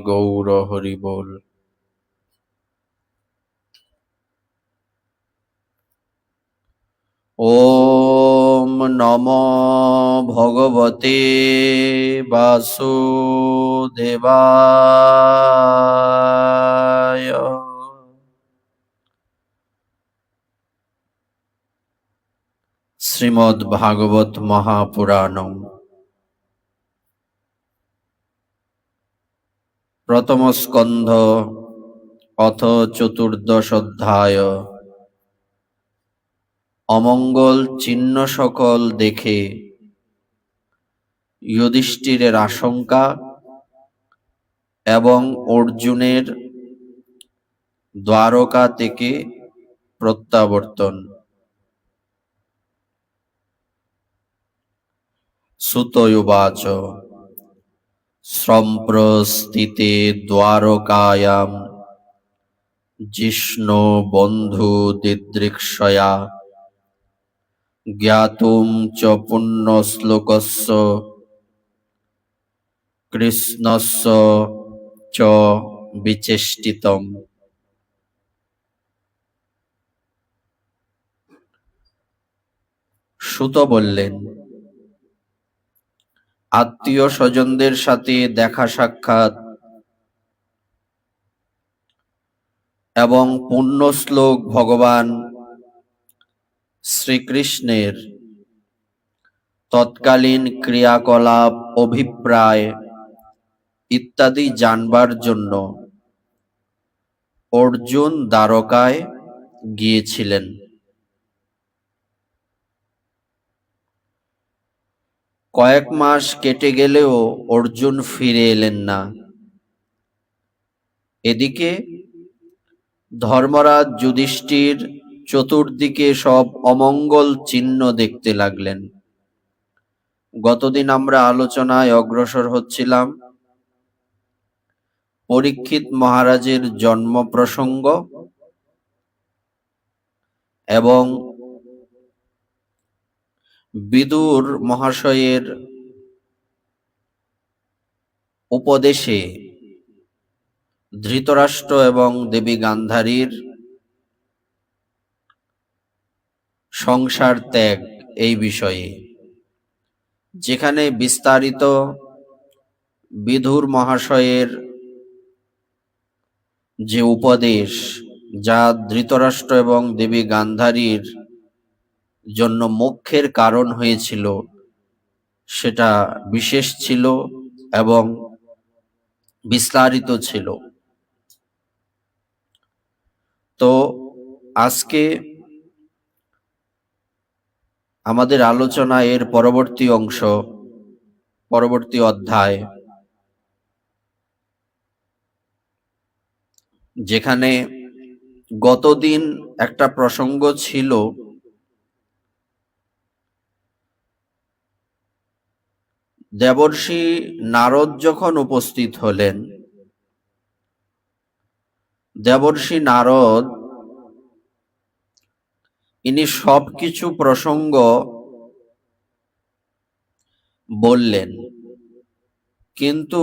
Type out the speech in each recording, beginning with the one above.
গৌর হরি বল। ওম নমো ভগবতে বাসুদেবায়। শ্রীমদ্ ভাগবত মহাপুরাণম প্রথম স্কন্ধ অথ চতুর্দশ অধ্যায়। অমঙ্গল চিহ্ন সকল দেখে যুধিষ্ঠিরের আশঙ্কা এবং অর্জুনের দ্বারকা থেকে প্রত্যাবর্তন। সুত উবাচ সম্প্রস্থিতে দ্বারকায়াম জিষ্ণু বন্ধু দিদৃক্ষয়া জ্ঞাতুম চ পুণ্যশ্লোকস্য কৃষ্ণস্য চ বিচেষ্টিতম। সুত বললেন, আত্মীয় স্বজনদের সাথে দেখা সাক্ষাৎ এবং পুণ্যশ্লোক ভগবান শ্রীকৃষ্ণের তৎকালীন ক্রিয়াকলাপ অভিপ্রায় ইত্যাদি জানবার জন্য অর্জুন দ্বারকায় গিয়েছিলেন। কয়েক মাস কেটে গেলেও অর্জুন ফিরে এলেন না। এদিকে ধর্মরাজ যুধিষ্ঠির চতুর্দিকে সব অমঙ্গল চিহ্ন দেখতে লাগলেন। গতদিন আমরা আলোচনায় অগ্রসর হচ্ছিলাম পরীক্ষিত মহারাজের জন্ম প্রসঙ্গ এবং বিদুর মহাশয়ের উপদেশে ধৃতরাষ্ট্র এবং দেবী গান্ধারীর সংসার ত্যাগ এই বিষয়ে, যেখানে বিস্তারিত বিদুর মহাশয়ের যে উপদেশ যা ধৃতরাষ্ট্র এবং দেবী গান্ধারীর জন্য মোক্ষের কারণ হয়েছিল সেটা বিশেষ ছিল এবং বিস্তারিত ছিল। তো আজকে আমাদের আলোচনা এর পরবর্তী অংশ, পরবর্তী অধ্যায়, যেখানে গতদিন একটা প্রসঙ্গ ছিল দেবর্ষি নারদ যখন উপস্থিত হলেন, দেবর্ষি নারদ ইনি সবকিছু প্রসঙ্গ বললেন, কিন্তু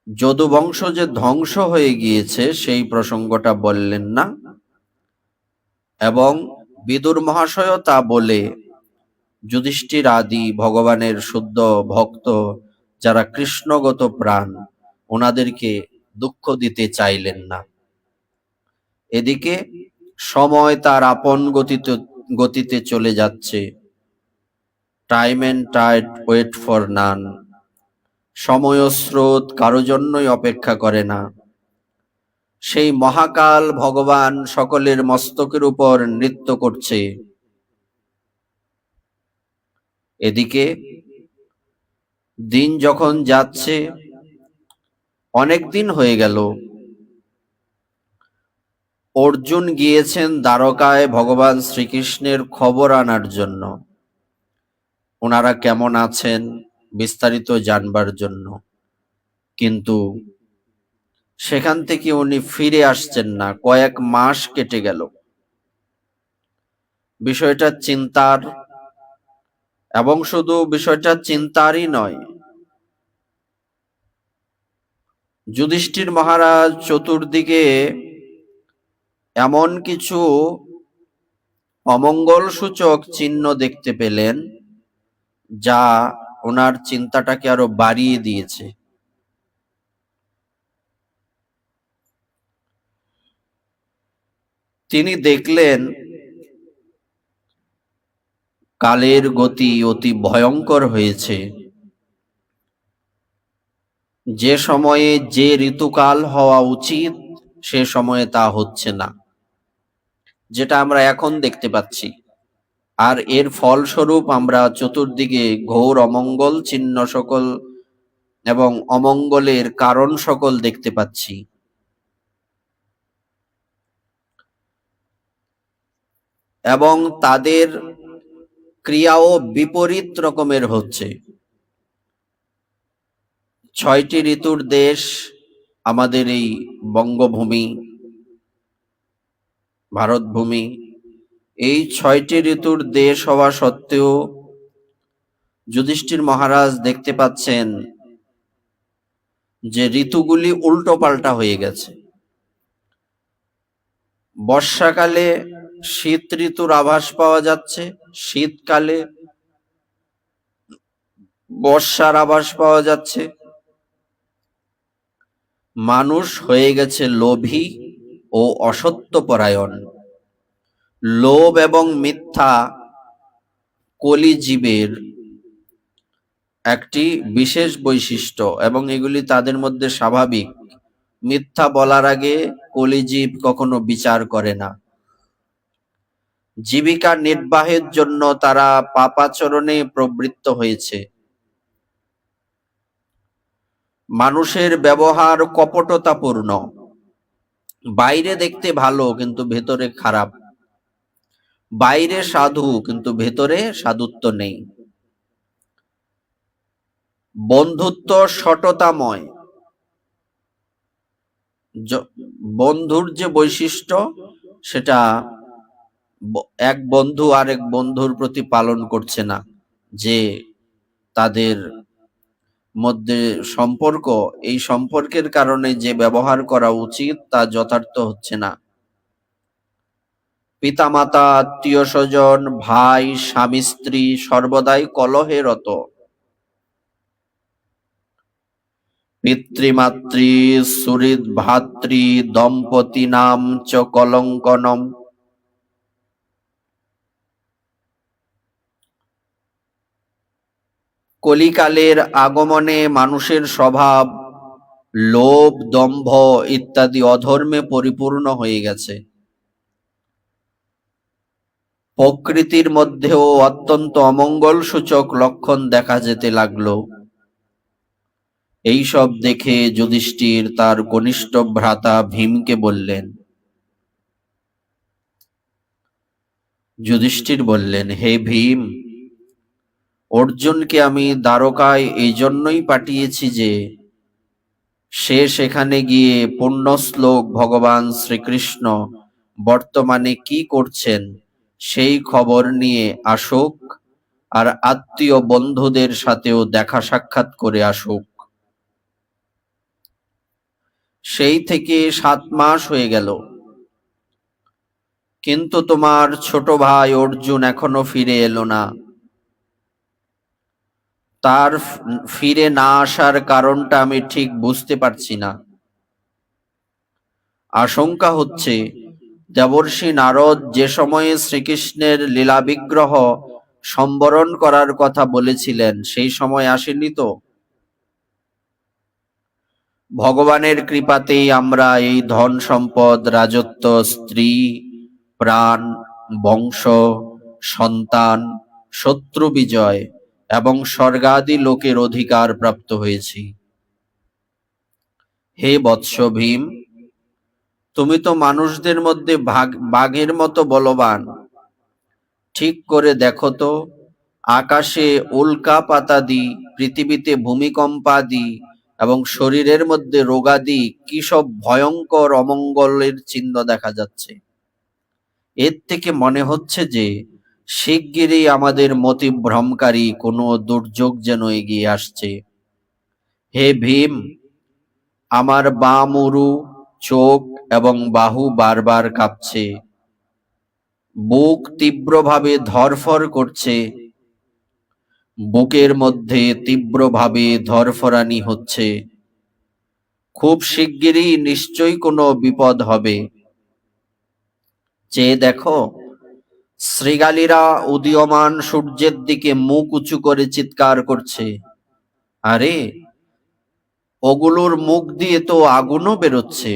যদুবংশ যে ধ্বংস হয়ে গিয়েছে সেই প্রসঙ্গটা বললেন না, এবং বিদুর মহাশয় তা বলে যুধিষ্ঠির আদি ভগবানের শুদ্ধ ভক্ত যারা কৃষ্ণগত প্রাণ ওনাদেরকে দুঃখ দিতে চাইলেন না। এদিকে সময় তার আপন গতিতে চলে যাচ্ছে। Time and tide wait for none. সময় ও স্রোত কারো জন্যই অপেক্ষা করে না। সেই মহাকাল ভগবান সকলের মস্তকের উপর নৃত্য করছে। এদিকে দিন যখন যাচ্ছে, অনেক দিন হয়ে গেল, অর্জুন গিয়েছেন দ্বারকায় ভগবান শ্রীকৃষ্ণের খবর আনার জন্য, ওনারা কেমন আছেন বিস্তারিত জানবার জন্য, কিন্তু সেখান থেকে উনি ফিরে আসছেন না। কয়েক মাস কেটে গেল। বিষয়টা চিন্তার, এবং শুধু বিষয়টা চিন্তারই নয়, যুধিষ্ঠির মহারাজ চতুর্দিকে এমন কিছু অমঙ্গল সূচক চিহ্ন দেখতে পেলেন যা ওনার চিন্তাটাকে আরো বাড়িয়ে দিয়েছে। তিনি দেখলেন কালের গতি অতি ভয়ঙ্কর হয়েছে। যে সময়ে যে ঋতুকাল হওয়া উচিত সে সময়ে তা হচ্ছে না, যেটা আমরা এখন দেখতে পাচ্ছি। আর এর ফলস্বরূপ আমরা চতুর্দিকে ঘোর অমঙ্গল চিহ্ন সকল এবং অমঙ্গলের কারণ সকল দেখতে পাচ্ছি। এবং তাদের ক্রিয়াও বিপরীত রকমের হচ্ছে। ৬টি ঋতুর দেশ আমাদের এই বঙ্গভূমি, ভারতভূমি। এই ৬টি ঋতুর দেশ হওয়া সত্ত্বেও যুধিষ্ঠির মহারাজ দেখতে পাচ্ছেন যে ঋতুগুলি উল্টো পাল্টা হয়ে গেছে। বর্ষাকালে শীত ঋতুর আভাস পাওয়া যাচ্ছে, শীতকালে বর্ষার আভাস পাওয়া যাচ্ছে। মানুষ হয়ে গেছে লোভী ও অসত্যপরায়ণ। লোভ এবং মিথ্যা কলিজীবের একটি বিশেষ বৈশিষ্ট্য এবং এগুলি তাদের মধ্যে স্বাভাবিক। মিথ্যা বলার আগে কলিজীব কখনো বিচার করে না। জীবিকা নির্বাহের জন্য তারা পাপাচরণে প্রবৃত্ত হয়েছে। মানুষের ব্যবহার কপটতাপূর্ণ, বাইরে দেখতে ভালো কিন্তু ভেতরে খারাপ, বাইরে সাধু কিন্তু ভেতরে সাধুত্ব নেই। বন্ধুত্ব শটতাময়, বন্ধুর যে বৈশিষ্ট্য সেটা এক বন্ধু আরেক বন্ধুর প্রতি পালন করছে না, যে তাদের মধ্যে সম্পর্ক, এই সম্পর্কের কারণে যে ব্যবহার করা উচিত তা যথার্থ হচ্ছে না। পিতামাতা, আত্মীয় স্বজন, ভাই, স্বামী স্ত্রী সর্বদাই কলহে রত। পিতৃমাতৃ সুহৃদ ভাতৃ দম্পতি নাম চ কলঙ্কনম। কলিকালের আগমনে মানুষের স্বভাব লোভ, দম্ভ ইত্যাদি অধর্মে পরিপূর্ণ হয়ে গেছে। প্রকৃতির মধ্যেও অত্যন্ত অমঙ্গল সূচক লক্ষণ দেখা যেতে লাগলো। এইসব দেখে যুধিষ্ঠির তার কনিষ্ঠ ভ্রাতা ভীমকে বললেন। যুধিষ্ঠির বললেন, হে ভীম, অর্জুনকে আমি দ্বারকায় এই জন্যই পাঠিয়েছি যে সে সেখানে গিয়ে পুণ্যশ্লোক ভগবান শ্রীকৃষ্ণ বর্তমানে কি করছেন সেই খবর নিয়ে আসুক, আর আত্মীয় বন্ধুদের সাথেও দেখা সাক্ষাৎ করে আসুক। সেই থেকে 7 মাস হয়ে গেল, কিন্তু তোমার ছোট ভাই অর্জুন এখনো ফিরে এলো না। তার ফিরে না আসার কারণটা আমি ঠিক বুঝতে পারছি না। আশঙ্কা হচ্ছে দেবর্ষি নারদ যে সময়ে শ্রীকৃষ্ণের লীলা বিগ্রহ সম্বরণ করার কথা বলেছিলেন সেই সময় আসেনি তো? ভগবানের কৃপাতেই আমরা এই ধন সম্পদ, রাজত্ব, স্ত্রী, প্রাণ, বংশ, সন্তান, শত্রু বিজয় এবং স্বর্গাদি লোকের অধিকার প্রাপ্ত হয়েছি। হে বৎস ভীম, তুমি তো মানুষদের মধ্যে বাঘের মতো বলবান। ঠিক করে দেখো তো, আকাশে উল্কাপাতাদি, পৃথিবীতে ভূমিকম্পাদি এবং শরীরের মধ্যে রোগাদি কি সব ভয়ঙ্কর অমঙ্গলের চিহ্ন দেখা যাচ্ছে। এর থেকে মনে হচ্ছে যে শিগগিরই আমাদের মতিভ্রমকারী কোনো দুর্যোগ যেন এগিয়ে আসছে। হে ভীম, আমার বাম উরু, চোখ এবং বাহু বারবার কাঁপছে, বুক তীব্রভাবে ধড়ফড় করছে, বুকের মধ্যে তীব্রভাবে ধড়ফড়ানি হচ্ছে। খুব শিগগিরই নিশ্চয়ই কোনো বিপদ হবে। চেয়ে দেখো, শৃগালীরা উদীয়মান সূর্যের দিকে মুখ উঁচু করে চিৎকার করছে। আরে, ওগুলোর মুখ দিয়ে তো আগুনও বেরোচ্ছে।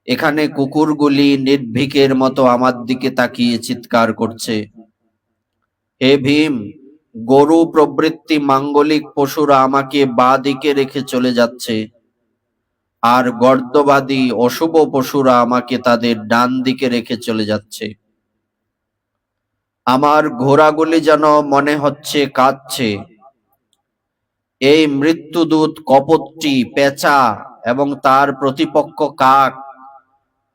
এখানে কুকুরগুলি নির্ভীকের মতো আমার দিকে তাকিয়ে চিৎকার করছে, হে ভীম, গরু প্রভৃতি মাঙ্গলিক পশুরা আমাকে বাঁ দিকে রেখে চলে যাচ্ছে, আর গর্দবাদী অশুভ পশুরা আমাকে তাদের ডান দিকে রেখে চলে যাচ্ছে। আমার ঘোড়াগুলি যেন মনে হচ্ছে কাঁদছে। এই মৃত্যুদূত কপটটি পেঁচা এবং তার প্রতিপক্ষ কাক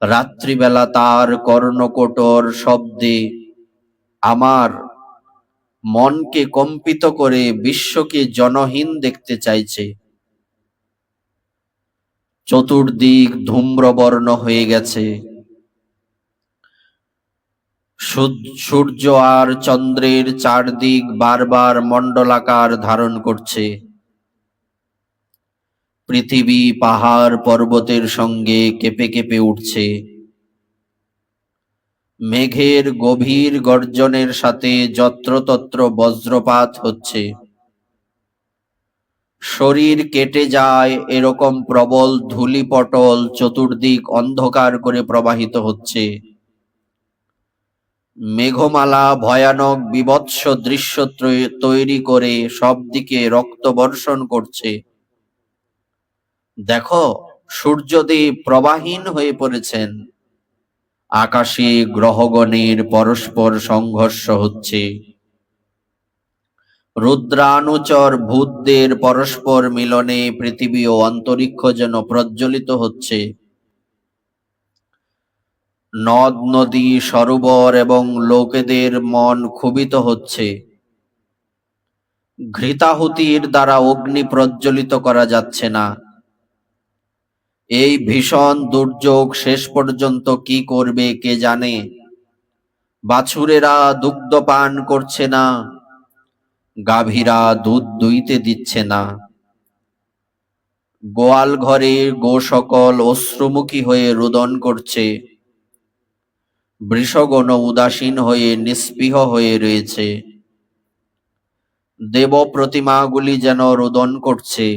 রাত্রিবেলা তার কর্ণকোটর শব্দে আমার মনকে কম্পিত করে বিশ্বকে জনহীন দেখতে চাইছে। চতুর্দিক ধূম্রবর্ণ হয়ে গেছে। সূর্য আর চন্দ্রের চারদিক বারবার মণ্ডলাকার ধারণ করছে। পৃথিবী পাহাড় পর্বতের সঙ্গে কেঁপে কেঁপে উঠছে। মেঘের গভীর গর্জনের সাথে যত্রতত্র বজ্রপাত হচ্ছে। শরীর কেটে যায় এরকম প্রবল ধূলিপটল চতুর্দিক অন্ধকার করে প্রবাহিত হচ্ছে। মেঘমালা ভয়ানক বীভৎস দৃশ্য তৈরি করে সব দিকে রক্ত বর্ষণ করছে। দেখো, সূর্যদেব প্রবাহীন হয়ে পড়েছেন। আকাশে গ্রহগণের পরস্পর সংঘর্ষ হচ্ছে। রুদ্রানুচর ভূতদের পরস্পর মিলনে পৃথিবী ও অন্তরিক্ষ যেন প্রজ্বলিত হচ্ছে। নদ নদী সরোবর এবং লোকেদের মন ক্ষুভিত হচ্ছে। ঘৃতাহুতির দ্বারা অগ্নি প্রজ্বলিত করা যাচ্ছে না। এই ভীষণ দুর্যোগ শেষ পর্যন্ত কি করবে কে জানে। বাছুরেরা দুগ্ধ পান করছে না, গাভীরা দুধ দুইতে দিচ্ছে না। গোয়াল ঘরে গো সকল অশ্রুমুখী হয়ে রোদন করছে। বৃষগণ উদাসীন হয়ে নিস্পৃহ হয়ে রয়েছে। দেব প্রতিমাগুলি যেন রোদন করছে।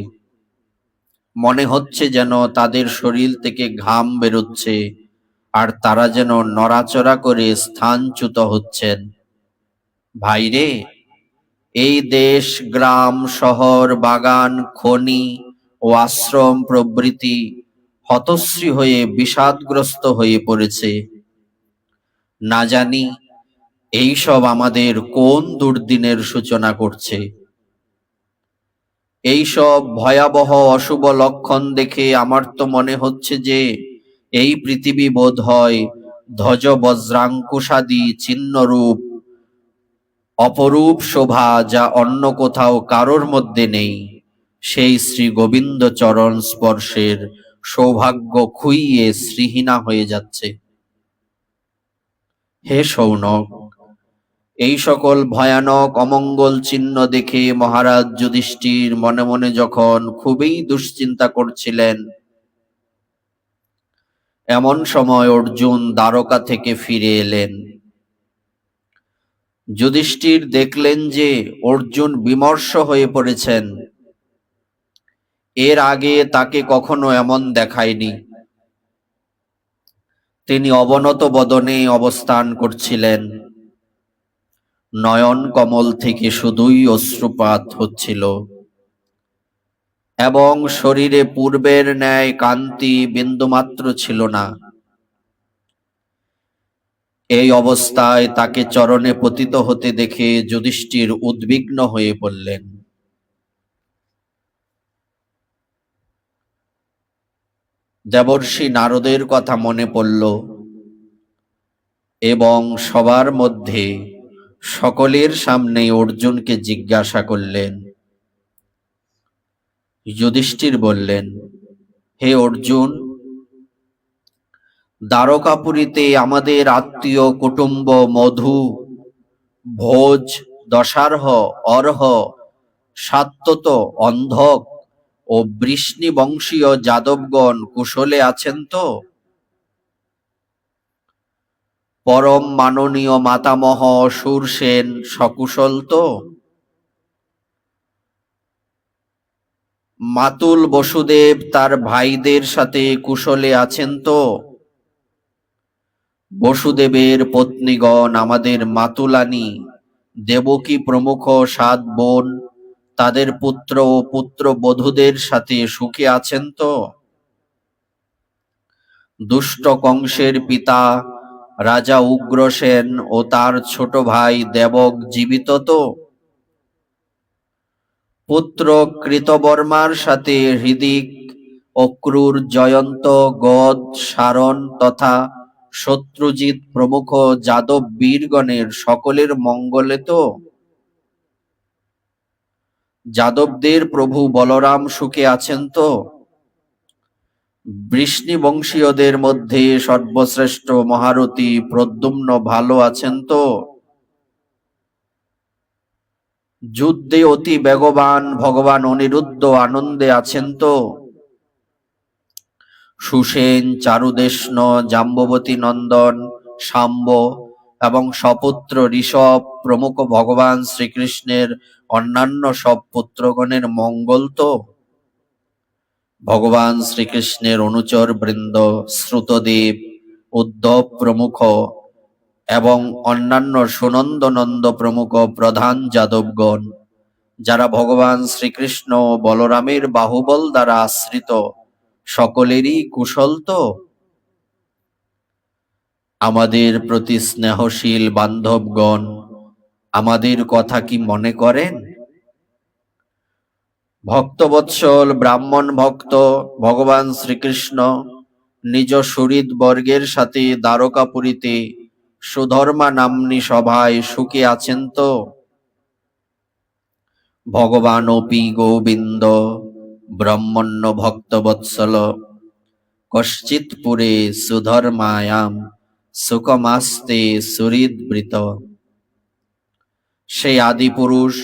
মনে হচ্ছে যেন তাদের শরীর থেকে ঘাম বেরোচ্ছে, আর তারা যেন নড়াচড়া করে স্থানচ্যুত হচ্ছেন। ভাইরে, এই দেশ, গ্রাম, শহর, বাগান, খনি ও আশ্রম প্রভৃতি হতশ্রী হয়ে বিষাদগ্রস্ত হয়ে পড়েছে। না জানি এইসব আমাদের কোন দুর্দিনের সূচনা করছে। এইসব ভয়াবহ অশুভ লক্ষণ দেখে আমার তো মনে হচ্ছে যে এই পৃথিবী বোধ হয় ধ্বজ বজ্রাঙ্কুশাদি চিহ্নরূপ অপরূপ শোভা, যা অন্য কোথাও কারোর মধ্যে নেই, সেই শ্রী গোবিন্দ চরণ স্পর্শের সৌভাগ্য খুইয়ে শ্রীহীনা হয়ে যাচ্ছে। হে শৌনক, এই সকল ভয়ানক অমঙ্গল চিহ্ন দেখে মহারাজ যুধিষ্ঠির মনে মনে যখন খুবই দুশ্চিন্তা করছিলেন, এমন সময় অর্জুন দ্বারকা থেকে ফিরে এলেন। যুধিষ্ঠির দেখলেন যে অর্জুন বিমর্ষ হয়ে পড়েছেন। এর আগে তাকে কখনো এমন দেখায়নি। তিনি অবনত বদনে অবস্থান করছিলেন। নয়ন কমল থেকে শুধুই অশ্রুপাত হচ্ছিল এবং শরীরে পূর্বের ন্যায় কান্তি বিন্দুমাত্র ছিল না। এই অবস্থায় তাকে চরণে পতিত হতে দেখে যুধিষ্ঠির উদ্বিগ্ন হয়ে পড়লেন। দেবর্ষি নারদের কথা মনে পড়ল এবং সবার মধ্যে সকলের সামনে অর্জুনকে জিজ্ঞাসা করলেন। যুধিষ্ঠির বললেন, হে অর্জুন, দ্বারকাপুরীতে আমাদের আত্মীয় কুটুম্ব মধু, ভোজ, দশার্হ, অর্হ, সাত্যত, অন্ধক ও বৃষ্ণি বংশীয় যাদবগণ কুশলে আছেন তো? পরম মাননীয় মাতামহ শূরসেন সকুশল তো? মাতুল বসুদেব তার ভাইদের সাথে কুশলে আছেন তো? বসুদেবের পত্নীগণ আমাদের মাতুলানী দেবকী প্রমুখ 7 বোন তাদের পুত্র ও পুত্রবধূদের সাথে সুখে আছেন তো? দুষ্ট কংসের পিতা রাজা উগ্রসেন ও তার ছোট ভাই দেবক জীবিত তো? পুত্র কৃতবর্মার সাথে হৃদিক, অক্রূর, জয়ন্ত, গদ, সারণ তথা শত্রুজিৎ প্রমুখ যাদব বীরগণের সকলের মঙ্গলে তো? যাদবদের প্রভু বলরাম সুখে আছেন তো? বৃষ্ণি বংশীয়দের মধ্যে সর্বশ্রেষ্ঠ মহারথী প্রদ্যুম্ন ভালো আছেন তো? যুদ্ধে অতি বেগবান ভগবান অনিরুদ্ধ আনন্দে আছেন তো? সুসেন, চারুদেষ্ণ, জাম্ববতী নন্দন, শাম্ব এবং সপুত্র ঋষভ প্রমুখ ভগবান শ্রীকৃষ্ণের অন্যান্য সব পুত্রগণের মঙ্গল তো? ভগবান শ্রীকৃষ্ণের অনুচর বৃন্দ শ্রুতদেব, উদ্ধব প্রমুখ এবং অন্যান্য সুনন্দনন্দ প্রমুখ প্রধান যাদবগণ, যারা ভগবান শ্রীকৃষ্ণ ও বলরামের বাহুবল দ্বারা আশ্রিত, সকলেরই কুশল তো? আমাদের প্রতি স্নেহশীল বান্ধবগণ আমাদের কথা কি মনে করেন? ভক্তবৎসল ব্রাহ্মণ ভক্ত ভগবান শ্রীকৃষ্ণ নিজ সুহৃদ বর্গের সাথে দ্বারকাপুরীতে সুধর্মা নাম্নী সভায় সুখে আছেন তো? ভগবান অপি গোবিন্দ ব্রহ্মণ্য ভক্তবৎসল কশ্চিৎ পুরে সুধর্মায়াম সুখমাস্তে সুহৃদবৃত। সেই আদি পুরুষ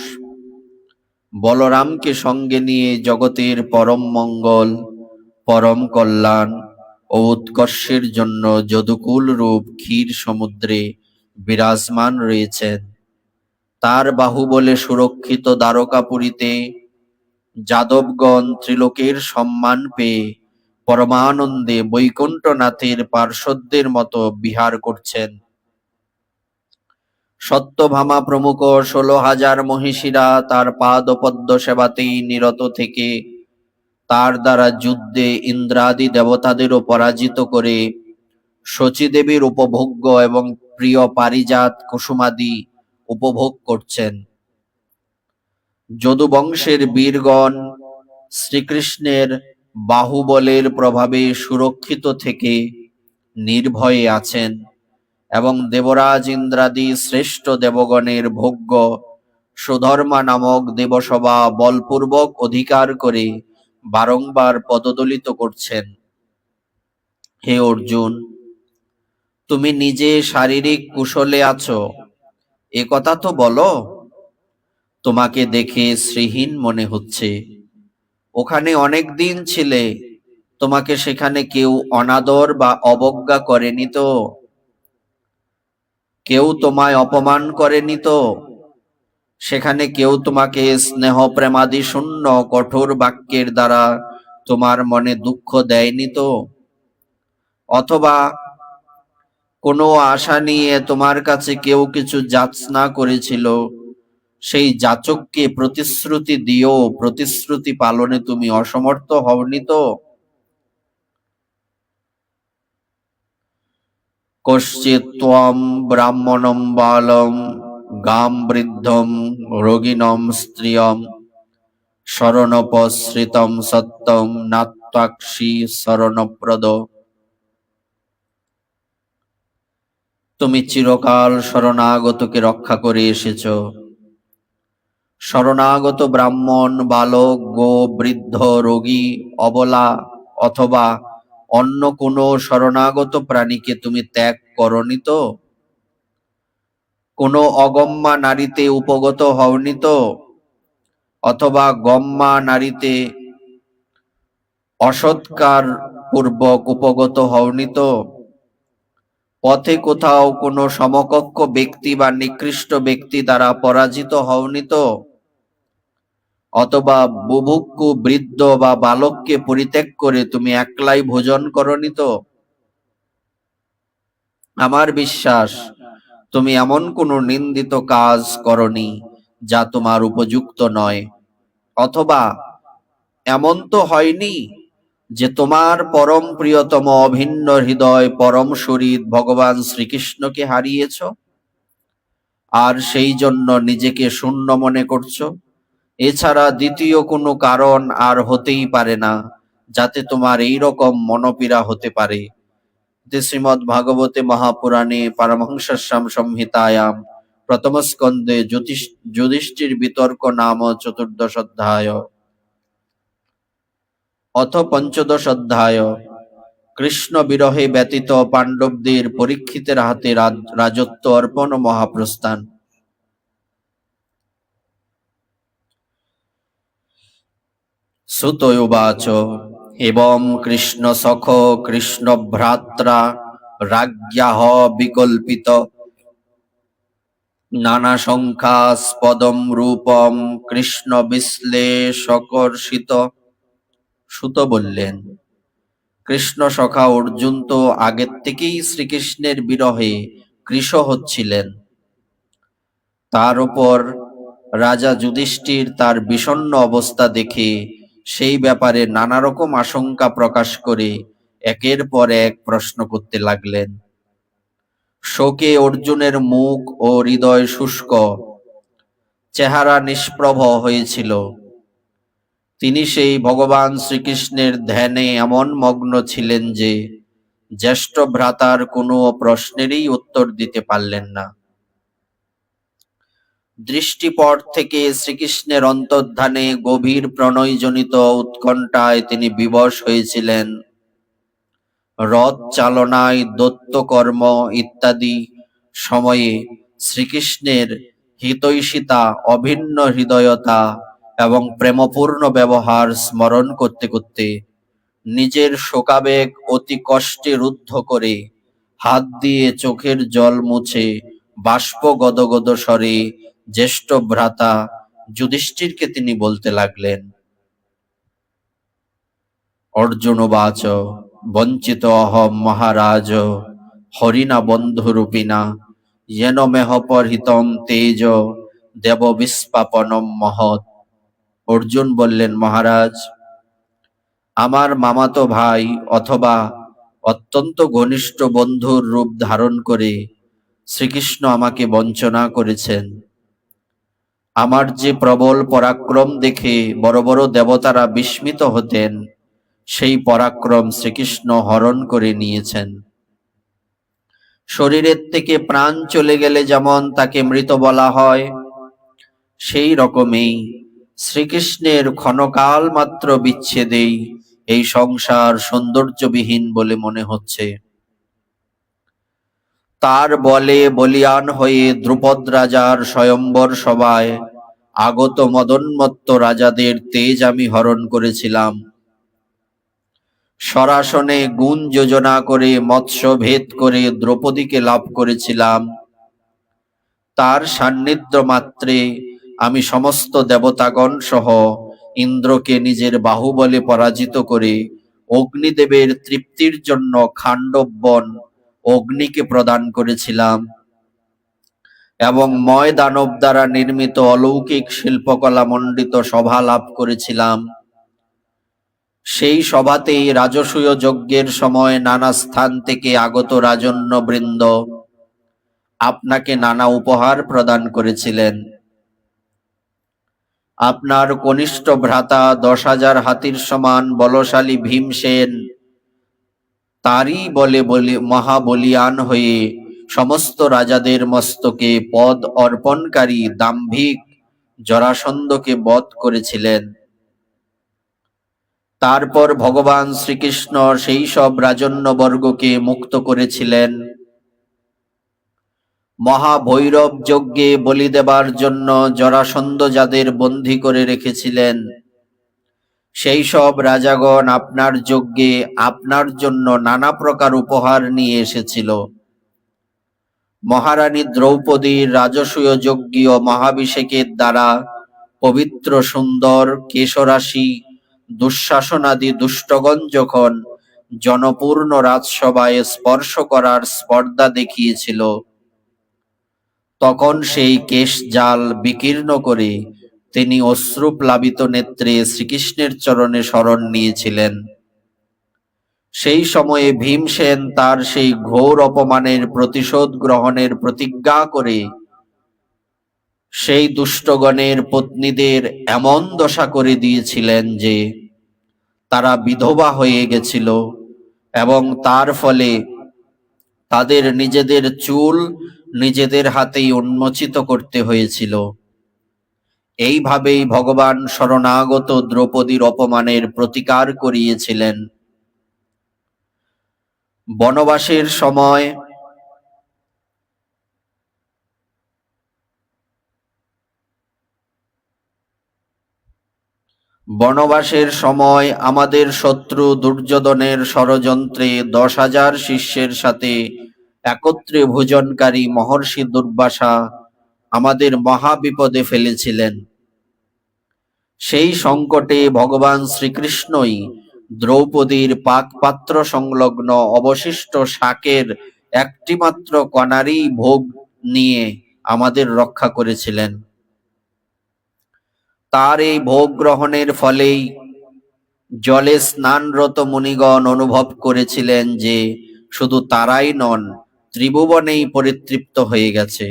বলরামকে সঙ্গে নিয়ে জগতের পরম মঙ্গল, পরম কল্যাণ ও উৎকর্ষের জন্য যদুকুল রূপ ক্ষীর সমুদ্রে বিরাজমান রয়েছেন। তার বাহুবলে সুরক্ষিত দ্বারকাপুরীতে যাদবগণ ত্রিলোকের সম্মান পেয়ে পরমানন্দে বৈকুণ্ঠনাথের পার্শ্বদের মতো বিহার করছেন। সত্যভামা প্রমুখ 16,000 মহিষীরা তার পাদপদ্ম সেবাতেই নিরত থেকে তার দ্বারা যুদ্ধে ইন্দ্রাদি দেবতাদেরও পরাজিত করে শচীদেবীর উপভোগ্য এবং প্রিয় পারিজাত কুসুমাদি উপভোগ করছেন। যদুবংশের বীরগণ শ্রীকৃষ্ণের বাহুবলের প্রভাবে সুরক্ষিত থেকে নির্ভয়ে আছেন এবং দেবরাজ ইন্দ্রাদি শ্রেষ্ঠ দেবগণের ভোগ্য সুধর্মা নামক দেবসভা বলপূর্বক অধিকার করে বারংবার পদদলিত করছেন। হে অর্জুন, তুমি নিজে শারীরিক কুশলে আছো, এ কথা তো বলো। তোমাকে দেখে শ্রীহীন মনে হচ্ছে। ওখানে অনেক দিন ছিলে, তোমাকে সেখানে কেউ অনাদর বা অবজ্ঞা করেনি তো? কেউ তোমায় অপমান করেনি তো? সেখানে কেউ তোমাকে স্নেহ প্রেমাদি শূন্য কঠোর বাক্যের দ্বারা তোমার মনে দুঃখ দেয়নি তো? অথবা কোনো আশা নিয়ে তোমার কাছে কেউ কিছু যাচনা করেছিল, সেই যাচককে প্রতিশ্রুতি দিও, প্রতিশ্রুতি পালনে তুমি অসমর্থ হওনি তো? কশ্চিৎ ত্বম ব্রাহ্মণম বালম গাম বৃদ্ধম রোগিণম স্ত্রিয়ম শরণোপসৃতম সত্যম নাত্বাক্ষী শরণপ্রদ। তুমি চিরকাল শরণাগতকে রক্ষা করে এসেছ। শরণাগত ব্রাহ্মণ, বালক, গো, বৃদ্ধ, রোগী, অবলা অথবা অন্য কোনো শরণাগত প্রাণীকে তুমি ত্যাগ করনি তো? কোনো অগম্যা নারীতে উপগত হওনি তো? অথবা গম্যা নারীতে অসৎকার পূর্বক উপগত হওনি তো? পথে কোথাও কোনো সমকক্ষ ব্যক্তি বা নিকৃষ্ট ব্যক্তি দ্বারা পরাজিত হওনি তো? অথবা বুভুক্ষু বৃদ্ধ বা বালককে পরিত্যাগ করে তুমি একলাই ভোজন করনি তো? আমার বিশ্বাস তুমি এমন কোনো নিন্দিত কাজ করনি যা তোমার উপযুক্ত নয়। অথবা এমন তো হয়নি যে তোমার পরম প্রিয়তম অভিন্ন হৃদয় পরম শরীর ভগবান শ্রীকৃষ্ণকে হারিয়েছ, আর সেই জন্য নিজেকে শূন্য মনে করছো? এছাড়া দ্বিতীয় কোনো কারণ আর হতেই পারে না যাতে তোমার এই রকম মনোপীড়া হতে পারে। শ্রীমদ্ ভাগবতে মহাপুরাণে পারমহংস্যাম সংহিতায়াম প্রথম স্কন্ধে যুধিষ্ঠির বিতর্ক নাম চতুর্দশ অধ্যায়। অথ পঞ্চদশ অধ্যায়। কৃষ্ণ বিরহে ব্যতীত পাণ্ডবদের পরীক্ষিতের হাতে রাজত্ব অর্পণ ও মহাপ্রস্থান। সুত উবাচ এবং কৃষ্ণ সখ কৃষ্ণ ভ্রাত্রা রাজ্ঞাহ বিকল্পিত নানা সংখ্যাস্পদম রূপম কৃষ্ণ বিশ্লেষকর্ষিত। সুত বললেন, কৃষ্ণ সখা অর্জুন তো আগের থেকেই শ্রীকৃষ্ণের বিরহে কৃশ হচ্ছিলেন। তার উপর রাজা যুধিষ্ঠির তার বিষণ্ণ অবস্থা দেখে সেই ব্যাপারে নানা রকম আশঙ্কা প্রকাশ করে একের পর এক প্রশ্ন করতে লাগলেন। শোকে অর্জুনের মুখ ও হৃদয় শুষ্ক, চেহারা নিষ্প্রভ হয়েছিল। তিনি সেই ভগবান শ্রীকৃষ্ণের ধ্যানে এমন মগ্ন ছিলেন যে জ্যেষ্ঠ ভ্রাতার কোনো প্রশ্নেরই উত্তর দিতে পারলেন না। দৃষ্টিপট থেকে শ্রীকৃষ্ণের অন্তর্ধানে গভীর প্রণয়জনিত উৎকণ্ঠায় তিনি বিবশ হয়েছিলেন। রথ চালনায়, দত্তকর্ম ইত্যাদি সময়ে শ্রীকৃষ্ণের হিতৈষিতা, অভিন্ন হৃদয়তা এবং প্রেমপূর্ণ ব্যবহার স্মরণ করতে করতে নিজের শোকাবেগ অতি কষ্টে রুদ্ধ করে হাত দিয়ে চোখের জল মুছে বাষ্প গদগদ স্বরে জ্যেষ্ঠ ভ্রাতা যুধিষ্ঠিরকে তিনি বলতে লাগলেন। অর্জুনবাচ বঞ্চিত অহম মহারাজ হরিণা বন্ধুরূপিণা येन মেহ পরহিতম তেজ দেব বিস্পাপনম মহৎ। অর্জুন বললেন, মহারাজ, আমার মামাতো ভাই অথবা অত্যন্ত ঘনিষ্ঠ বন্ধুর রূপ ধারণ করে শ্রীকৃষ্ণ আমাকে বঞ্চনা করেছেন। আমার যে প্রবল পরাক্রম দেখে বড় বড় দেবতারা বিস্মিত হতেন, সেই পরাক্রম শ্রীকৃষ্ণ হরণ করে নিয়েছেন। শরীরের থেকে প্রাণ চলে গেলে যেমন তাকে মৃত বলা হয়, সেই রকমই শ্রীকৃষ্ণের ক্ষণকাল মাত্র বিচ্ছেদেই এই সংসার সৌন্দর্যবিহীন বলে মনে হচ্ছে। তার বলে বলিয়ান হয়ে দ্রুপদ রাজার স্বয়ম্বর সভায় আগত মদোন্মত্ত রাজাদের তেজ আমি হরণ করেছিলাম। সরাসনে গুণ যোজনা করে মৎস্য ভেদ করে দ্রৌপদীকে লাভ করেছিলাম। তার সান্নিধ্য মাত্রে আমি সমস্ত দেবতাগণ সহ ইন্দ্রকে নিজের বাহুবলে পরাজিত করে অগ্নিদেবের তৃপ্তির জন্য খাণ্ডব বন অগ্নিকে প্রদান করেছিলাম এবং ময় দানব দ্বারা নির্মিত অলৌকিক শিল্পকলা মণ্ডিত সভা লাভ করেছিলাম। সেই সভাতেই রাজসূয় যজ্ঞের সময় নানা স্থান থেকে আগত রাজন্য বৃন্দ আপনাকে নানা উপহার প্রদান করেছিলেন। আপনার কনিষ্ঠ ভ্রাতা 10,000 হাতির সমান বলশালী ভীমসেন তারই বলে মহাবলিয়ান হয়ে সমস্ত রাজাদের মস্তকে পদ অর্পণকারী দাম্ভিক জরাসন্ধকে বধ করেছিলেন। তারপর ভগবান শ্রীকৃষ্ণ সেই সব রাজন্যবর্গকে মুক্ত করেছিলেন। মহাভৈরব যজ্ঞে বলি দেবার জন্য জরাসন্ধ যাদের বন্দী করে রেখেছিলেন, সেই সব রাজাগণ আপনার যজ্ঞে আপনার জন্য নানা প্রকার উপহার নিয়ে এসেছিল। মহারানী দ্রৌপদীর রাজসূয় যজ্ঞীয় মহাভিষেকের দ্বারা পবিত্র সুন্দর কেশরাশি দুঃশাসনাদি দুষ্টগণ যখন জনপূর্ণ রাজসভায় স্পর্শ করার স্পর্ধা দেখিয়েছিল, তখন সেই কেশ জাল বিকীর্ণ করে তিনি অশ্রুপ্লাবিত নেত্রে শ্রীকৃষ্ণের চরণে শরণ নিয়েছিলেন। সেই সময়ে ভীমসেন তার সেই ঘোর অপমানের প্রতিশোধ গ্রহণের প্রতিজ্ঞা করে সেই দুষ্টগণের পত্নীদের এমন দশা করে দিয়েছিলেন যে তারা বিধবা হয়ে গেছিল এবং তার ফলে তাদের নিজেদের চুল নিজেদের হাতেই উন্মোচিত করতে হয়েছিল। এইভাবেই ভগবান শরণাগত দ্রৌপদীর অপমানের প্রতিকার করিয়েছিলেন। বনবাসের সময় আমাদের শত্রু দুর্যোধনের ষড়যন্ত্রে 10,000 শিষ্যের সাথে একত্রে ভোজনকারী মহর্ষি দুর্বাসা আমাদের মহাবিপদে ফেলেছিলেন। সেই সংকটে ভগবান শ্রীকৃষ্ণই দ্রৌপদীর পাকপাত্র সংলগ্ন অবশিষ্ট শাকের একটিমাত্র কণারই ভোগ নিয়ে আমাদের রক্ষা করেছিলেন। তার এই ভোগ গ্রহণের ফলেই জলে স্নানরত মুনিগণ অনুভব করেছিলেন যে শুধু তারাই নন, ত্রিভুবনেই পরিতৃপ্ত হয়ে গেছে।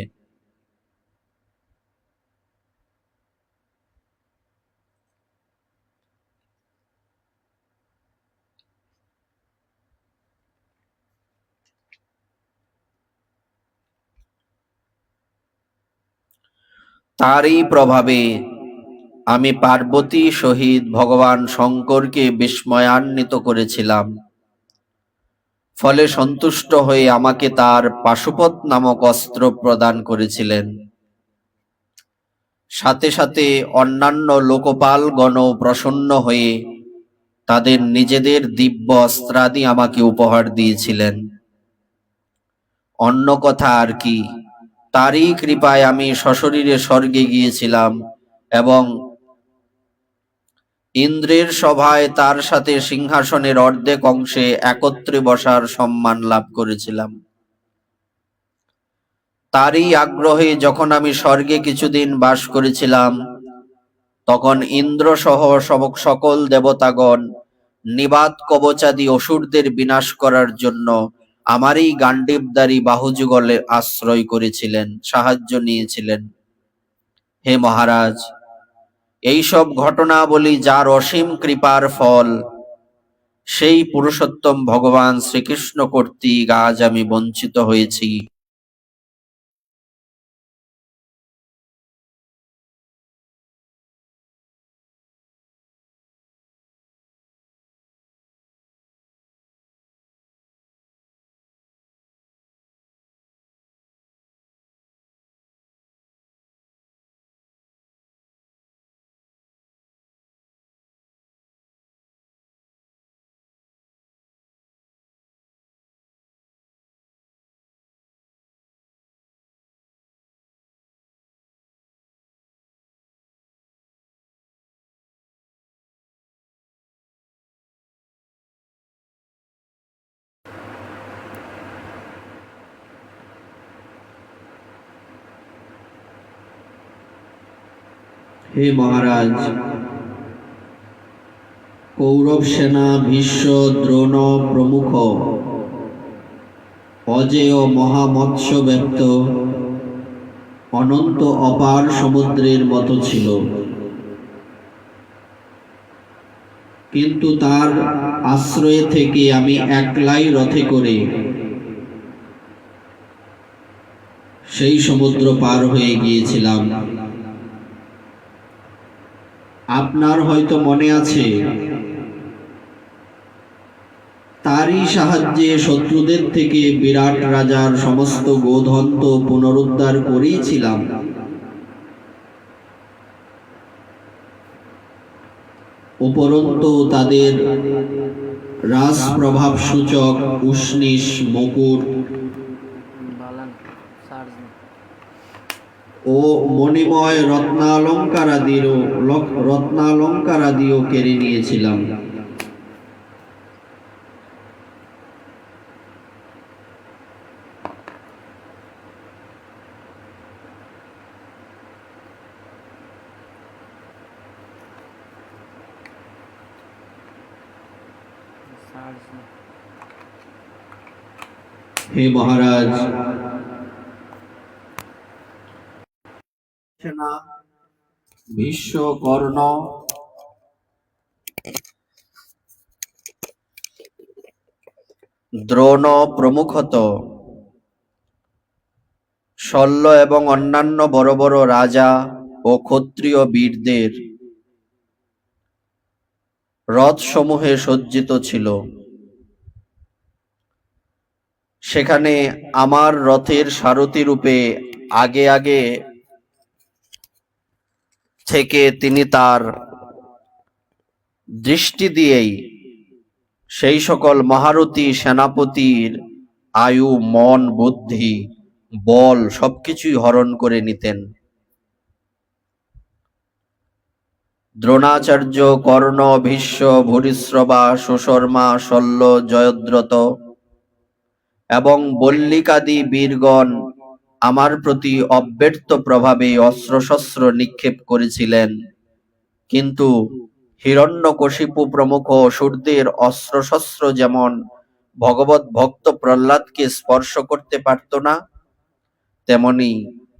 তারই প্রভাবে আমি পার্বতী সহিত ভগবান শঙ্করকে বিস্ময়ান্বিত করেছিলাম। ফলে সন্তুষ্ট হয়ে আমাকে তার পাশুপত নামক অস্ত্র প্রদান করেছিলেন। সাথে সাথে অন্যান্য লোকপালগণও প্রসন্ন হয়ে তাদের নিজেদের দিব্য অস্ত্রাদি আমাকে উপহার দিয়েছিলেন। অন্য কথা আর কি, তারই কৃপায় আমি সশরীরে স্বর্গে গিয়েছিলাম এবং ইন্দ্রের সভায় তার সাথে সিংহাসনের অর্ধেক অংশে একত্রে বসার সম্মান লাভ করেছিলাম। তারই আগ্রহে যখন আমি স্বর্গে কিছুদিন বাস করেছিলাম, তখন ইন্দ্র সহ সকল দেবতাগণ নিবাত কবচাদি অসুরদের বিনাশ করার জন্য আমারই গান্ডীবধারী বাহুযুগলে আশ্রয় করেছিলেন, সাহায্য নিয়েছিলেন। হে মহারাজ, এইসব ঘটনাবলী যার অসীম কৃপার ফল, সেই পুরুষোত্তম ভগবান শ্রীকৃষ্ণ কর্তৃক আজ আমি বঞ্চিত হয়েছি। হে মহারাজ, কৌরব সেনা ভীষ্ম, দ্রোণ প্রমুখ অজেয় মহামৎস্য ব্যক্ত অনন্ত অপার সমুদ্রের মতো ছিল, কিন্তু তার আশ্রয়ে থেকে আমি একলাই রথে করে সেই সমুদ্র পার হয়ে গিয়েছিলাম। আপনার হয়তো মনে আছে, তারই সাহায্যে শত্রুদের থেকে বিরাট রাজার সমস্ত গোধন তো পুনরুদ্ধার করেছিলাম। উপরন্তু তাদের রাজ প্রভাব সূচক উষ্ণিস মুকুট ও মণিময় রত্নালঙ্কারাদিও কেড়ে নিয়েছিলাম। হে মহারাজ, ভীষ্ম, কর্ণ, দ্রোণ প্রমুখত শল্য এবং অন্যান্য বড় বড় রাজা ও ক্ষত্রিয় বীরদের রথসমূহে সজ্জিত ছিল। সেখানে আমার রথের সারথি রূপে আগে আগে থেকে তিনি তার দৃষ্টি দিয়েই সেই সকল মহারথী সেনাপতির আয়ু, মন, বুদ্ধি, বল সবকিছুই হরণ করে নিতেন। দ্রোণাচার্য, কর্ণ, ভীষ্ম, ভূরিশ্রবা, সুশর্মা, শল্য, জয়দ্রথ এবং বল্লিকাদি বীরগণ আমার প্রতি অব্যর্থ প্রভাবে অস্ত্রশস্ত্র নিক্ষেপ করেছিলেন, কিন্তু হিরণ্যকশিপু প্রমুখ অসুরদের অস্ত্রশস্ত্র যেমন ভগবত ভক্ত প্রহ্লাদকে স্পর্শ করতে পারত না, তেমনি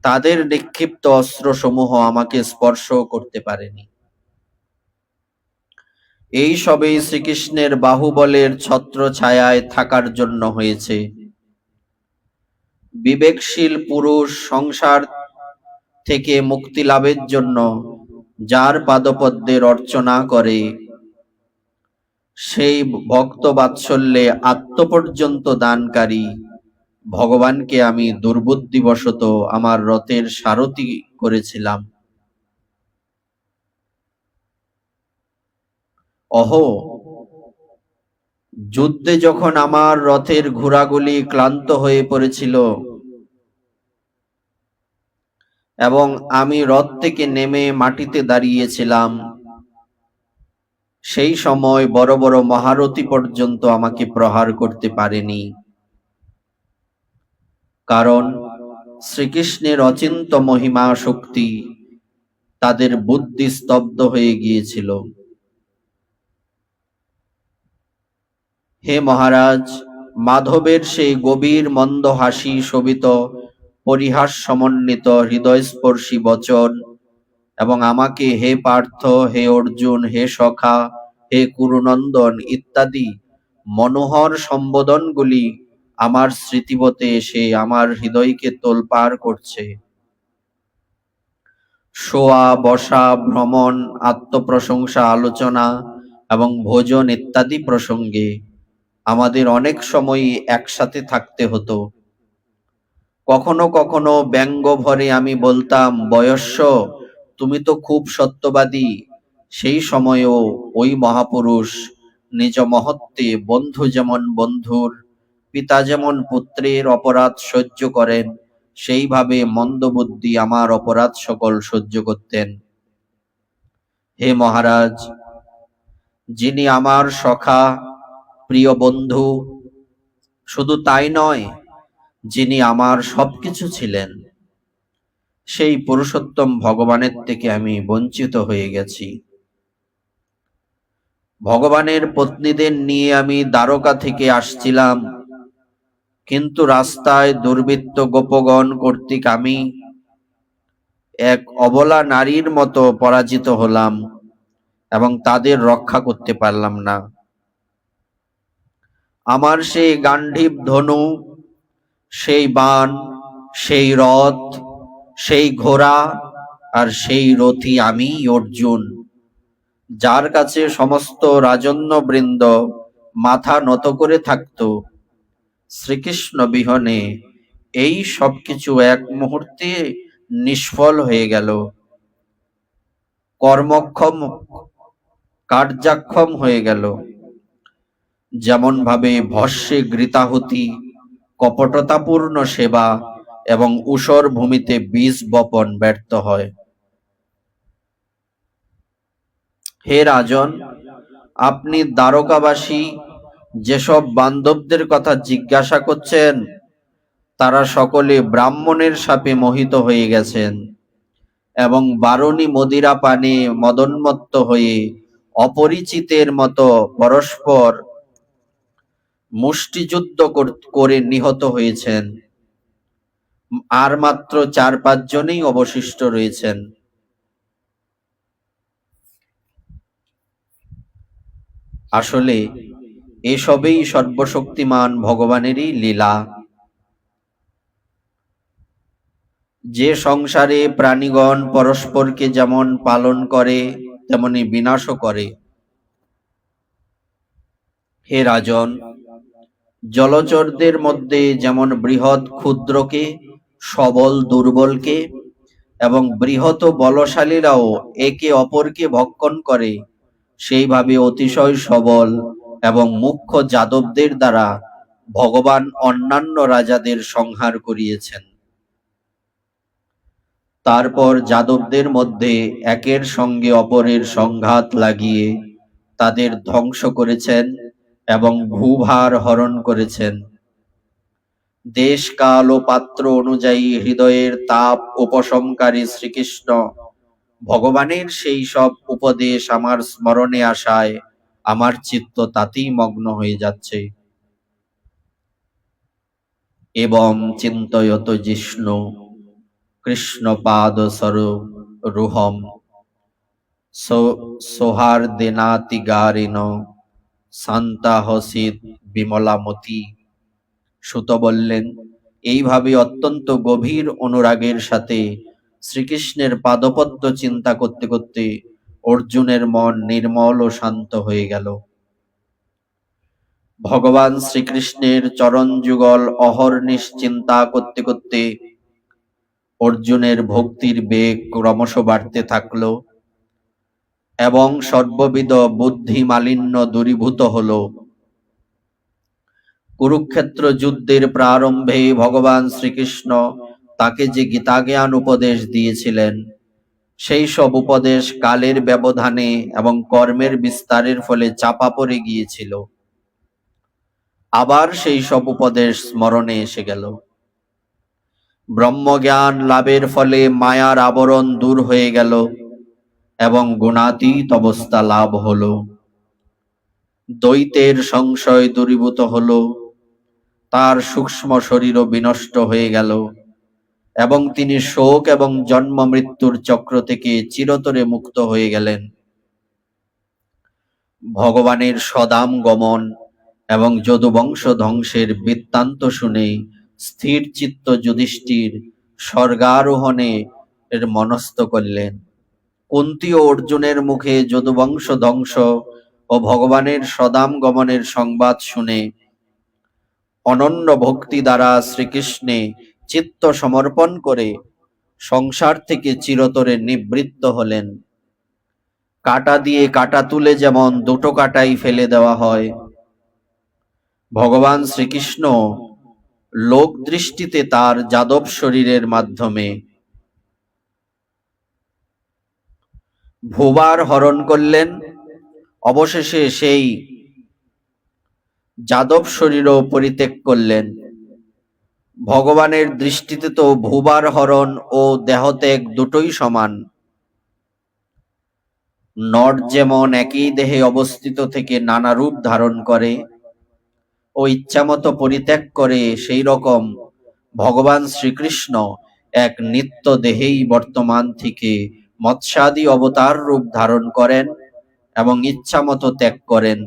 তাদের নিক্ষিপ্ত অস্ত্রসমূহ আমাকে স্পর্শ করতে পারেনি। এই সবই শ্রীকৃষ্ণের বাহুবলের ছত্র ছায়ায় থাকার জন্য হয়েছে। বিবেকশীল পুরুষ সংসার থেকে মুক্তি লাভের জন্য যার পাদপদ্মের অর্চনা করে, সেই ভক্ত বাৎসল্যে আত্মপর্যন্ত দানকারী ভগবানকে আমি দুর্বুদ্ধিবশত আমার রথের সারথি করেছিলাম। অহো, যুদ্ধে যখন আমার রথের ঘোড়াগুলি ক্লান্ত হয়ে পড়েছিল এবং আমি রথ থেকে নেমে মাটিতে দাঁড়িয়েছিলাম, সেই সময় বড় বড় মহারথী পর্যন্ত আমাকে প্রহার করতে পারেনি, কারণ শ্রীকৃষ্ণের অচিন্ত মহিমা শক্তি তাদের বুদ্ধি স্তব্ধ হয়ে গিয়েছিল। হে মহারাজ, মাধবের সেই গভীর মন্দ হাসি শোভিত পরিহাস সমন্বিত হৃদয়স্পর্শী বচন এবং আমাকে হে পার্থ, হে অর্জুন, হে সখা, হে কুরুনন্দন ইত্যাদি মনোহর সম্বোধনগুলি আমার স্মৃতিবতে এসে আমার হৃদয়কে তোলপাড় করছে। শোয়া, বসা, ভ্রমণ, আত্মপ্রশংসা, আলোচনা এবং ভোজন ইত্যাদি প্রসঙ্গে আমাদের অনেক সময়ই একসাথে থাকতে হতো। কখনো কখনো ব্যঙ্গ ভরে আমি বলতাম, বয়স্য, তুমি তো খুব সত্যবাদী। সেই সময়েও ওই মহাপুরুষ নিজ মহত্বে বন্ধু যেমন বন্ধুর, পিতা যেমন পুত্রের অপরাধ সহ্য করেন, সেইভাবে মন্দবুদ্ধি আমার অপরাধ সকল সহ্য করতেন। হে মহারাজ, যিনি আমার সখা, প্রিয় বন্ধু, শুধু তাই নয়, যিনি আমার সবকিছু ছিলেন, সেই পুরুষোত্তম ভগবানের থেকে আমি বঞ্চিত হয়ে গেছি। ভগবানের পত্নীদের নিয়ে আমি দ্বারকা থেকে আসছিলাম, কিন্তু রাস্তায় দুর্বৃত্ত গোপগণ কর্তৃক আমি এক অবলা নারীর মতো পরাজিত হলাম এবং তাদের রক্ষা করতে পারলাম না। আমার সেই গান্ডীব ধনু, সেই বাণ, সেই রথ, সেই ঘোড়া আর সেই রথী আমি অর্জুন, যার কাছে সমস্ত রাজন্যবৃন্দ মাথা নত করে থাকত, শ্রীকৃষ্ণ বিহনে এই সবকিছু এক মুহূর্তে নিষ্ফল হয়ে গেল, কর্মক্ষম কার্যাক্ষম হয়ে গেল। যেমন ভাবে ভস্যে ঘৃতাহুতি, কপটতাপূর্ণ সেবা এবং ঊষর ভূমিতে বীজ বপন ব্যর্থ হয়। হে রাজন, আপনি দ্বারকাবাসী যেসব বান্ধবদের কথা জিজ্ঞাসা করছেন, তারা সকলে ব্রাহ্মণের শাপে মোহিত হয়ে গেছেন এবং বারণী মদিরা পানে মদোন্মত্ত হয়ে অপরিচিতের মতো পরস্পর মুষ্টিযুদ্ধ করে নিহত হয়েছেন। আর মাত্র 4-5 জনই অবশিষ্ট রয়েছেন। আসলে এসবই সর্বশক্তিমান ভগবানেরই লীলা। যে সংসারে প্রাণীগণ পরস্পরকে যেমন পালন করে তেমনি বিনাশও করে। হে রাজন, জলচরদের মধ্যে যেমন বৃহৎ ক্ষুদ্রকে, সবল দুর্বলকে এবং বৃহৎ বলশালীরাও একে অপরকে ভক্ষণ করে, সেইভাবে অতিশয় সবল এবং মুখ্য যাদবদের দ্বারা ভগবান অন্যান্য রাজাদের সংহার করিয়েছেন। তারপর যাদবদের মধ্যে একের সঙ্গে অপরের সংঘাত লাগিয়ে তাদের ধ্বংস করেছেন এবং ভূভার হরণ করেছেন। দেশ কাল ও পাত্র অনুযায়ী হৃদয়ের তাপ উপশমকারী শ্রীকৃষ্ণ ভগবানের সেই সব উপদেশ আমার স্মরণে আসায় আমার চিত্ত তাতেই মগ্ন হয়ে যাচ্ছে। এবং চিন্তয়ত জিষ্ণু কৃষ্ণ পাদ সরোরুহম সৌহার্দেনাতিগারিণ শান্তা হসিত বিমলামতি। সুত বললেন, এইভাবে অত্যন্ত গভীর অনুরাগের সাথে শ্রীকৃষ্ণের পাদপদ্ম চিন্তা করতে করতে অর্জুনের মন নির্মল ও শান্ত হয়ে গেল। ভগবান শ্রীকৃষ্ণের চরণ যুগল অহর্নিশ চিন্তা করতে করতে অর্জুনের ভক্তির বেগ ক্রমশ বাড়তে থাকল এবং সর্ববিধ বুদ্ধি মালিন্য দূরীভূত হল। কুরুক্ষেত্র যুদ্ধের প্রারম্ভে ভগবান শ্রীকৃষ্ণ তাকে যে গীতা জ্ঞান উপদেশ দিয়েছিলেন, সেই সব উপদেশ কালের ব্যবধানে এবং কর্মের বিস্তারের ফলে চাপা পড়ে গিয়েছিল। আবার সেই সব উপদেশ স্মরণে এসে গেল। ব্রহ্মজ্ঞান লাভের ফলে মায়ার আবরণ দূর হয়ে গেল এবং গুণাতীত অবস্থা লাভ হল। দ্বৈতের সংশয় দূরীভূত হল, তার সূক্ষ্ম শরীরও বিনষ্ট হয়ে গেল এবং তিনি শোক এবং জন্ম মৃত্যুর চক্র থেকে চিরতরে মুক্ত হয়ে গেলেন। ভগবানের সদাম গমন এবং যদুবংশ ধ্বংসের বৃত্তান্ত শুনে স্থির চিত্ত যুধিষ্ঠির স্বর্গারোহণে এর মনস্থ করলেন। কুন্তী ও অর্জুনের মুখে যদুবংশ ধ্বংস ও ভগবানের সদাম গমনের সংবাদ শুনে অনন্য ভক্তি দ্বারা শ্রীকৃষ্ণে চিত্ত সমর্পণ করে সংসার থেকে চিরতরে নিবৃত্ত হলেন। কাটা দিয়ে কাটা তুলে যেমন দুটো কাটাই ফেলে দেওয়া হয়, ভগবান শ্রীকৃষ্ণ লোক দৃষ্টিতে তার যাদব শরীরের মাধ্যমে ভূভার হরণ করলেন। অবশেষে সেই যাদব শরীরও পরিত্যাগ করলেন। ভগবানের দৃষ্টিতে তো ভূভার হরণ ও দেহত্যাগ দুটোই সমান। নট যেমন একই দেহে অবস্থিত থেকে নানা রূপ ধারণ করে ও ইচ্ছামতো পরিত্যাগ করে, সেই রকম ভগবান শ্রীকৃষ্ণ এক নিত্য দেহেই বর্তমান থেকে মৎস্যাদি অবতার রূপ ধারণ করেন এবং ইচ্ছামতো ত্যাগ করেন।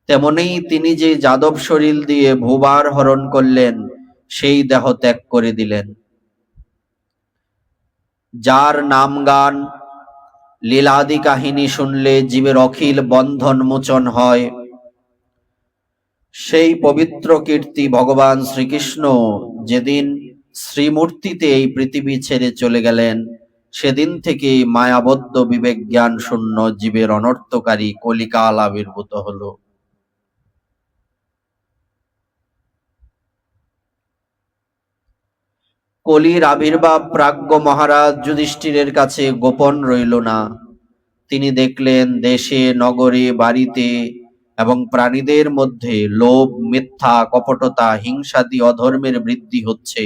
তেমনি তিনি যে যাদব শরীর দিয়ে ভূভার হরণ করলেন, সেই দেহ ত্যাগ করে দিলেন। যার নাম গান লীলাদি কাহিনী শুনলে জীবের অখিল বন্ধন মোচন হয়, সেই পবিত্র কীর্তি ভগবান শ্রীকৃষ্ণ যেদিন শ্রীমূর্তিতে এই পৃথিবী ছেড়ে চলে গেলেন, সেদিন থেকে মায়াবদ্ধ বিবেক জ্ঞান শূন্য জীবের অনর্থকারী কলিকাল আবির্ভূত হলো। কলির আবির্ভাব প্রাজ্ঞ মহারাজ যুধিষ্ঠিরের কাছে গোপন রইল না। তিনি দেখলেন দেশে, নগরে, বাড়িতে এবং প্রাণীদের মধ্যে লোভ, মিথ্যা, কপটতা, হিংসাদি অধর্মের বৃদ্ধি হচ্ছে।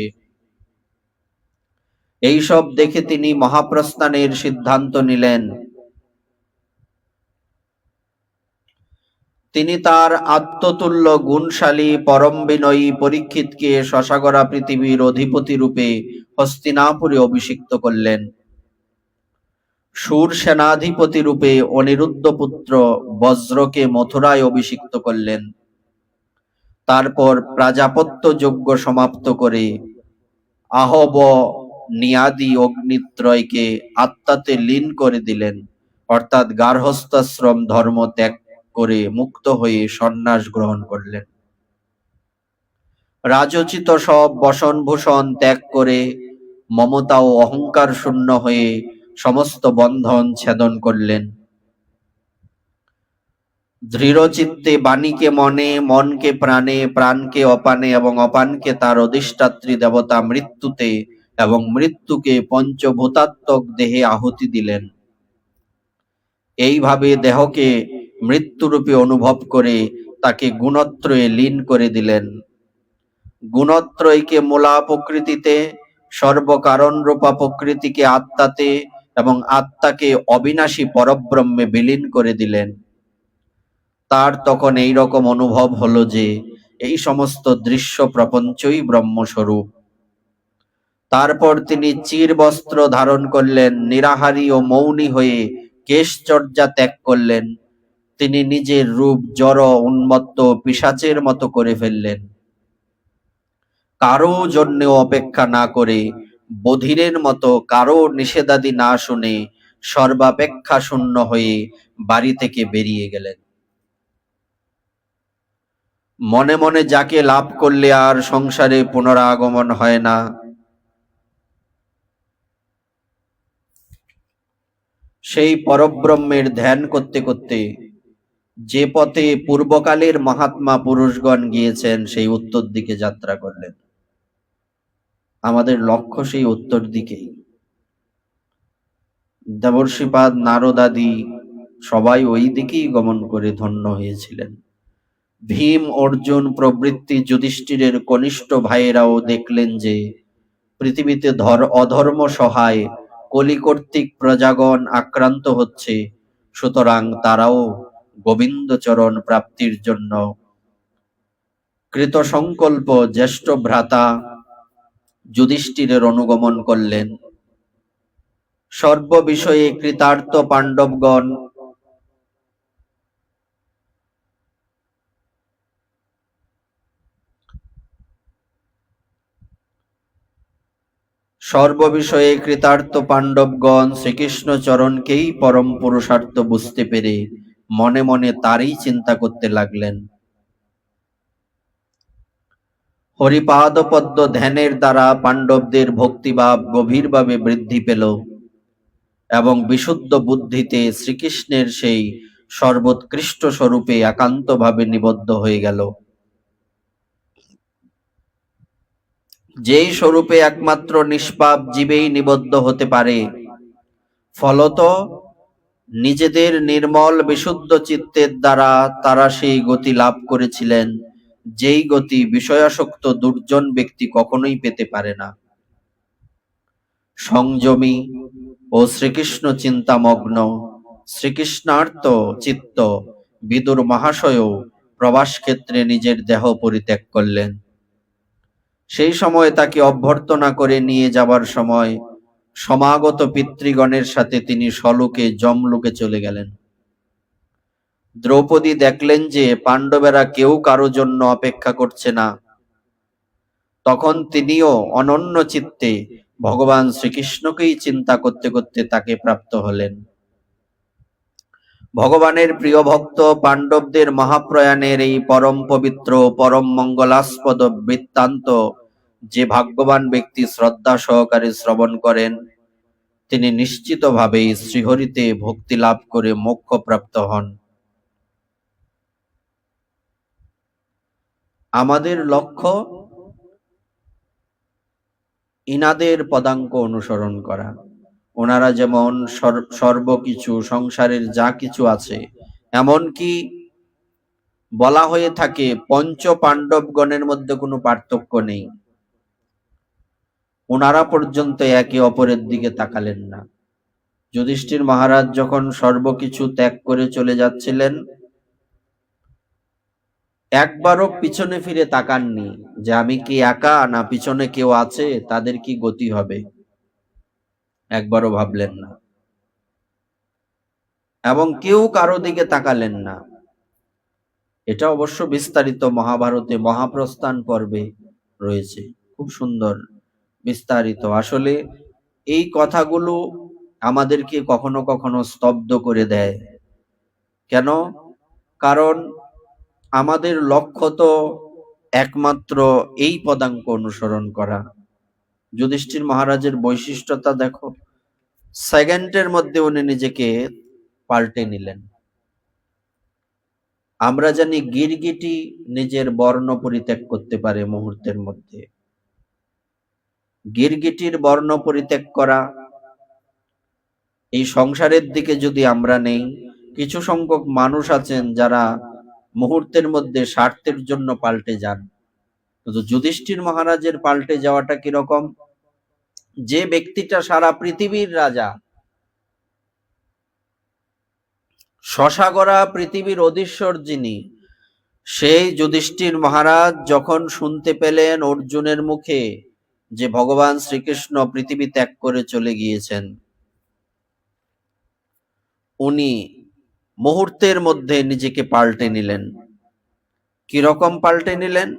এইসব দেখে তিনি মহাপ্রস্থানের সিদ্ধান্ত নিলেন। তিনি তার আত্মতুল্য গুণশালী পরম বিনয়ী পরীক্ষিতকে শশাগরা পৃথিবীর অধিপতি রূপে হস্তিনাপুরে অভিষিক্ত করলেন। সুর সেনাধিপতি রূপে অনিরুদ্ধ পুত্র বজ্রকে মথুরায় অভিষিক্ত করলেন। তারপর প্রাজাপত্য যজ্ঞ সমাপ্ত করে আহব নিয়াদি অগ্নিত্রয়কে আত্মাতে লীন করে দিলেন, অর্থাৎ গার্হস্থ্যাশ্রম ধর্ম ত্যাগ করে মুক্ত হয়ে সন্ন্যাস গ্রহণ করলেন। রাজোচিত সব বসনভূষণ ত্যাগ করে মমতা ও অহংকার শূন্য হয়ে সমস্ত বন্ধন ছেদন করলেন। দৃঢ়চিত্তে বাণীকে মনে, মনকে প্রাণে, প্রাণকে অপানে এবং অপানকে তার অধিষ্ঠাত্রী দেবতা মৃত্যুতে এবং মৃত্যুকে পঞ্চভূতাত্মক দেহে আহুতি দিলেন। এইভাবে দেহকে মৃত্যুরূপে অনুভব করে তাকে গুণত্রয়ে লীন করে দিলেন। গুণত্রয়কে মূলা প্রকৃতিতে, সর্বকারণ রূপা প্রকৃতিকে আত্মাতে এবং আত্মাকে অবিনাশী পরব্রহ্মে বিলীন করে দিলেন। তার তখন এই রকম অনুভব হলো যে এই সমস্ত দৃশ্য প্রপঞ্চই ব্রহ্মস্বরূপ। তারপর তিনি চির বস্ত্র ধারণ করলেন, নিরাহারী ও মৌনী হয়ে কেশচর্যা ত্যাগ করলেন। তিনি নিজের রূপ জড়, উন্মত্ত, পিশাচের মতো করে ফেললেন। কারো জন্য অপেক্ষা না করে, বধিরের মতো কারো নিষেধাদি না শুনে সর্বাপেক্ষা শূন্য হয়ে বাড়ি থেকে বেরিয়ে গেলেন। মনে মনে যাকে লাভ করলে আর সংসারে পুনরাগমন হয় না, সেই পরব্রহ্মের ধ্যান করতে করতে যে পথে পূর্বকালের মহাত্মা পুরুষগণ গিয়েছেন সেই উত্তর দিকে যাত্রা করলেন। আমাদের লক্ষ্য সেই উত্তর দিকেই। দেবর্ষিপাদ, নারদাদি সবাই ওই দিকেই গমন করে ধন্য হয়েছিলেন। ভীম, অর্জুন প্রভৃতি যুধিষ্ঠিরের কনিষ্ঠ ভাইয়েরাও দেখলেন যে পৃথিবীতে অধর্ম সহায় কলি কর্তৃক প্রজাগণ আক্রান্ত হচ্ছে, সুতরাং তারাও গোবিন্দচরণ প্রাপ্তির জন্য কৃতসংকল্প জ্যেষ্ঠ ভ্রাতা যুধিষ্ঠিরের অনুগমন করলেন। সর্ব বিষয়ে কৃতার্থ পাণ্ডবগণ সর্ববিষয়ে কৃতার্থ পাণ্ডবগণ শ্রীকৃষ্ণ চরণকেই পরম পুরুষার্থ বুঝতে পেরে মনে মনে তারই চিন্তা করতে লাগলেন। হরিপাদ পদ্ম ধ্যানের দ্বারা পাণ্ডবদের ভক্তিভাব গভীরভাবে বৃদ্ধি পেল এবং বিশুদ্ধ বুদ্ধিতে শ্রীকৃষ্ণের সেই সর্বোৎকৃষ্ট স্বরূপে একান্তভাবে নিবদ্ধ হয়ে গেল। যেই স্বরূপে একমাত্র নিষ্পাপ জীবেই নিবদ্ধ হতে পারে, ফলত নিজেদের নির্মল বিশুদ্ধ চিত্তের দ্বারা তারা সেই গতি লাভ করেছিলেন, যেই গতি বিষয়াসক্ত দুর্জন ব্যক্তি কখনোই পেতে পারে না। সংযমী ও শ্রীকৃষ্ণ চিন্তামগ্ন শ্রীকৃষ্ণার্থ চিত্ত বিদুর মহাশয়ও প্রবাস ক্ষেত্রে নিজের দেহ পরিত্যাগ করলেন। সেই সময় তাকে অভ্যর্থনা করে নিয়ে যাবার সময় সমাগত পিতৃগণের সাথে তিনি স্বলোকে যমলোকে চলে গেলেন। দ্রৌপদী দেখলেন যে পাণ্ডবেরা কেউ কারো জন্য অপেক্ষা করছে না। তখন তিনিও অনন্য চিত্তে ভগবান শ্রীকৃষ্ণকেই চিন্তা করতে করতে তাকে প্রাপ্ত হলেন। ভগবানের প্রিয় ভক্ত পাণ্ডবদের মহাপ্রয়াণের এই পরম পবিত্র পরম মঙ্গলাস্পদ বৃত্তান্ত যে ভাগ্যবান ব্যক্তি শ্রদ্ধা সহকারে শ্রবণ করেন, তিনি নিশ্চিতভাবেই শ্রীহরিতে ভক্তি লাভ করে মোক্ষ প্রাপ্ত হন। আমাদের লক্ষ্য ইনাদের পদাঙ্ক অনুসরণ করা। ওনারা যেমন সর্বকিছু সংসারের যা কিছু আছে, এমনকি বলা হয়ে থাকে পঞ্চ পাণ্ডবগণের মধ্যে কোনো পার্থক্য নেই, ওনারা পর্যন্ত একে অপরের দিকে তাকালেন না। যুধিষ্ঠির মহারাজ যখন সর্বকিছু ত্যাগ করে চলে যাচ্ছিলেন, একবারও পিছনে ফিরে তাকাননি যে আমি কি একা না পিছনে কেউ আছে, তাদের কি গতি হবে, একবারও ভাবলেন না। এবং কেউ কারো দিকে তাকালেন না। এটা অবশ্য বিস্তারিত মহাভারতে মহাপ্রস্থান পর্বে রয়েছে, খুব সুন্দর বিস্তারিত। আসলে এই কথাগুলো আমাদেরকে কখনো কখনো স্তব্ধ করে দেয়। কেন? কারণ আমাদের লক্ষ্য তো একমাত্র এই পদাঙ্ক অনুসরণ করা। যুধিষ্ঠির মহারাজের বৈশিষ্ট্যতা দেখো, সেকেন্ডের মধ্যে উনি নিজেকে পাল্টে নিলেন। আমরা জানি গিরগিটি নিজের বর্ণ পরিত্যাগ করতে পারে মুহূর্তের মধ্যে। গিরগিটির বর্ণ পরিত্যাগ করা এই সংসারের দিকে যদি আমরা নেই, কিছু সংখ্যক মানুষ আছেন যারা মুহূর্তের মধ্যে স্বার্থের জন্য পাল্টে যান। কিন্তু যুধিষ্ঠির মহারাজের পাল্টে যাওয়াটা কিরকম? যে ব্যক্তিটা সারা পৃথিবীর রাজা, শশাগরা পৃথিবীর অধীশ্বর যিনি, সেই যুধিষ্ঠির মহারাজ যখন শুনতে পেলেন অর্জুনের মুখে যে ভগবান শ্রীকৃষ্ণ পৃথিবী ত্যাগ করে চলে গিয়েছেন, উনি মুহূর্তের মধ্যে নিজেকে পাল্টে নিলেন। কিরকম পাল্টে নিলেন?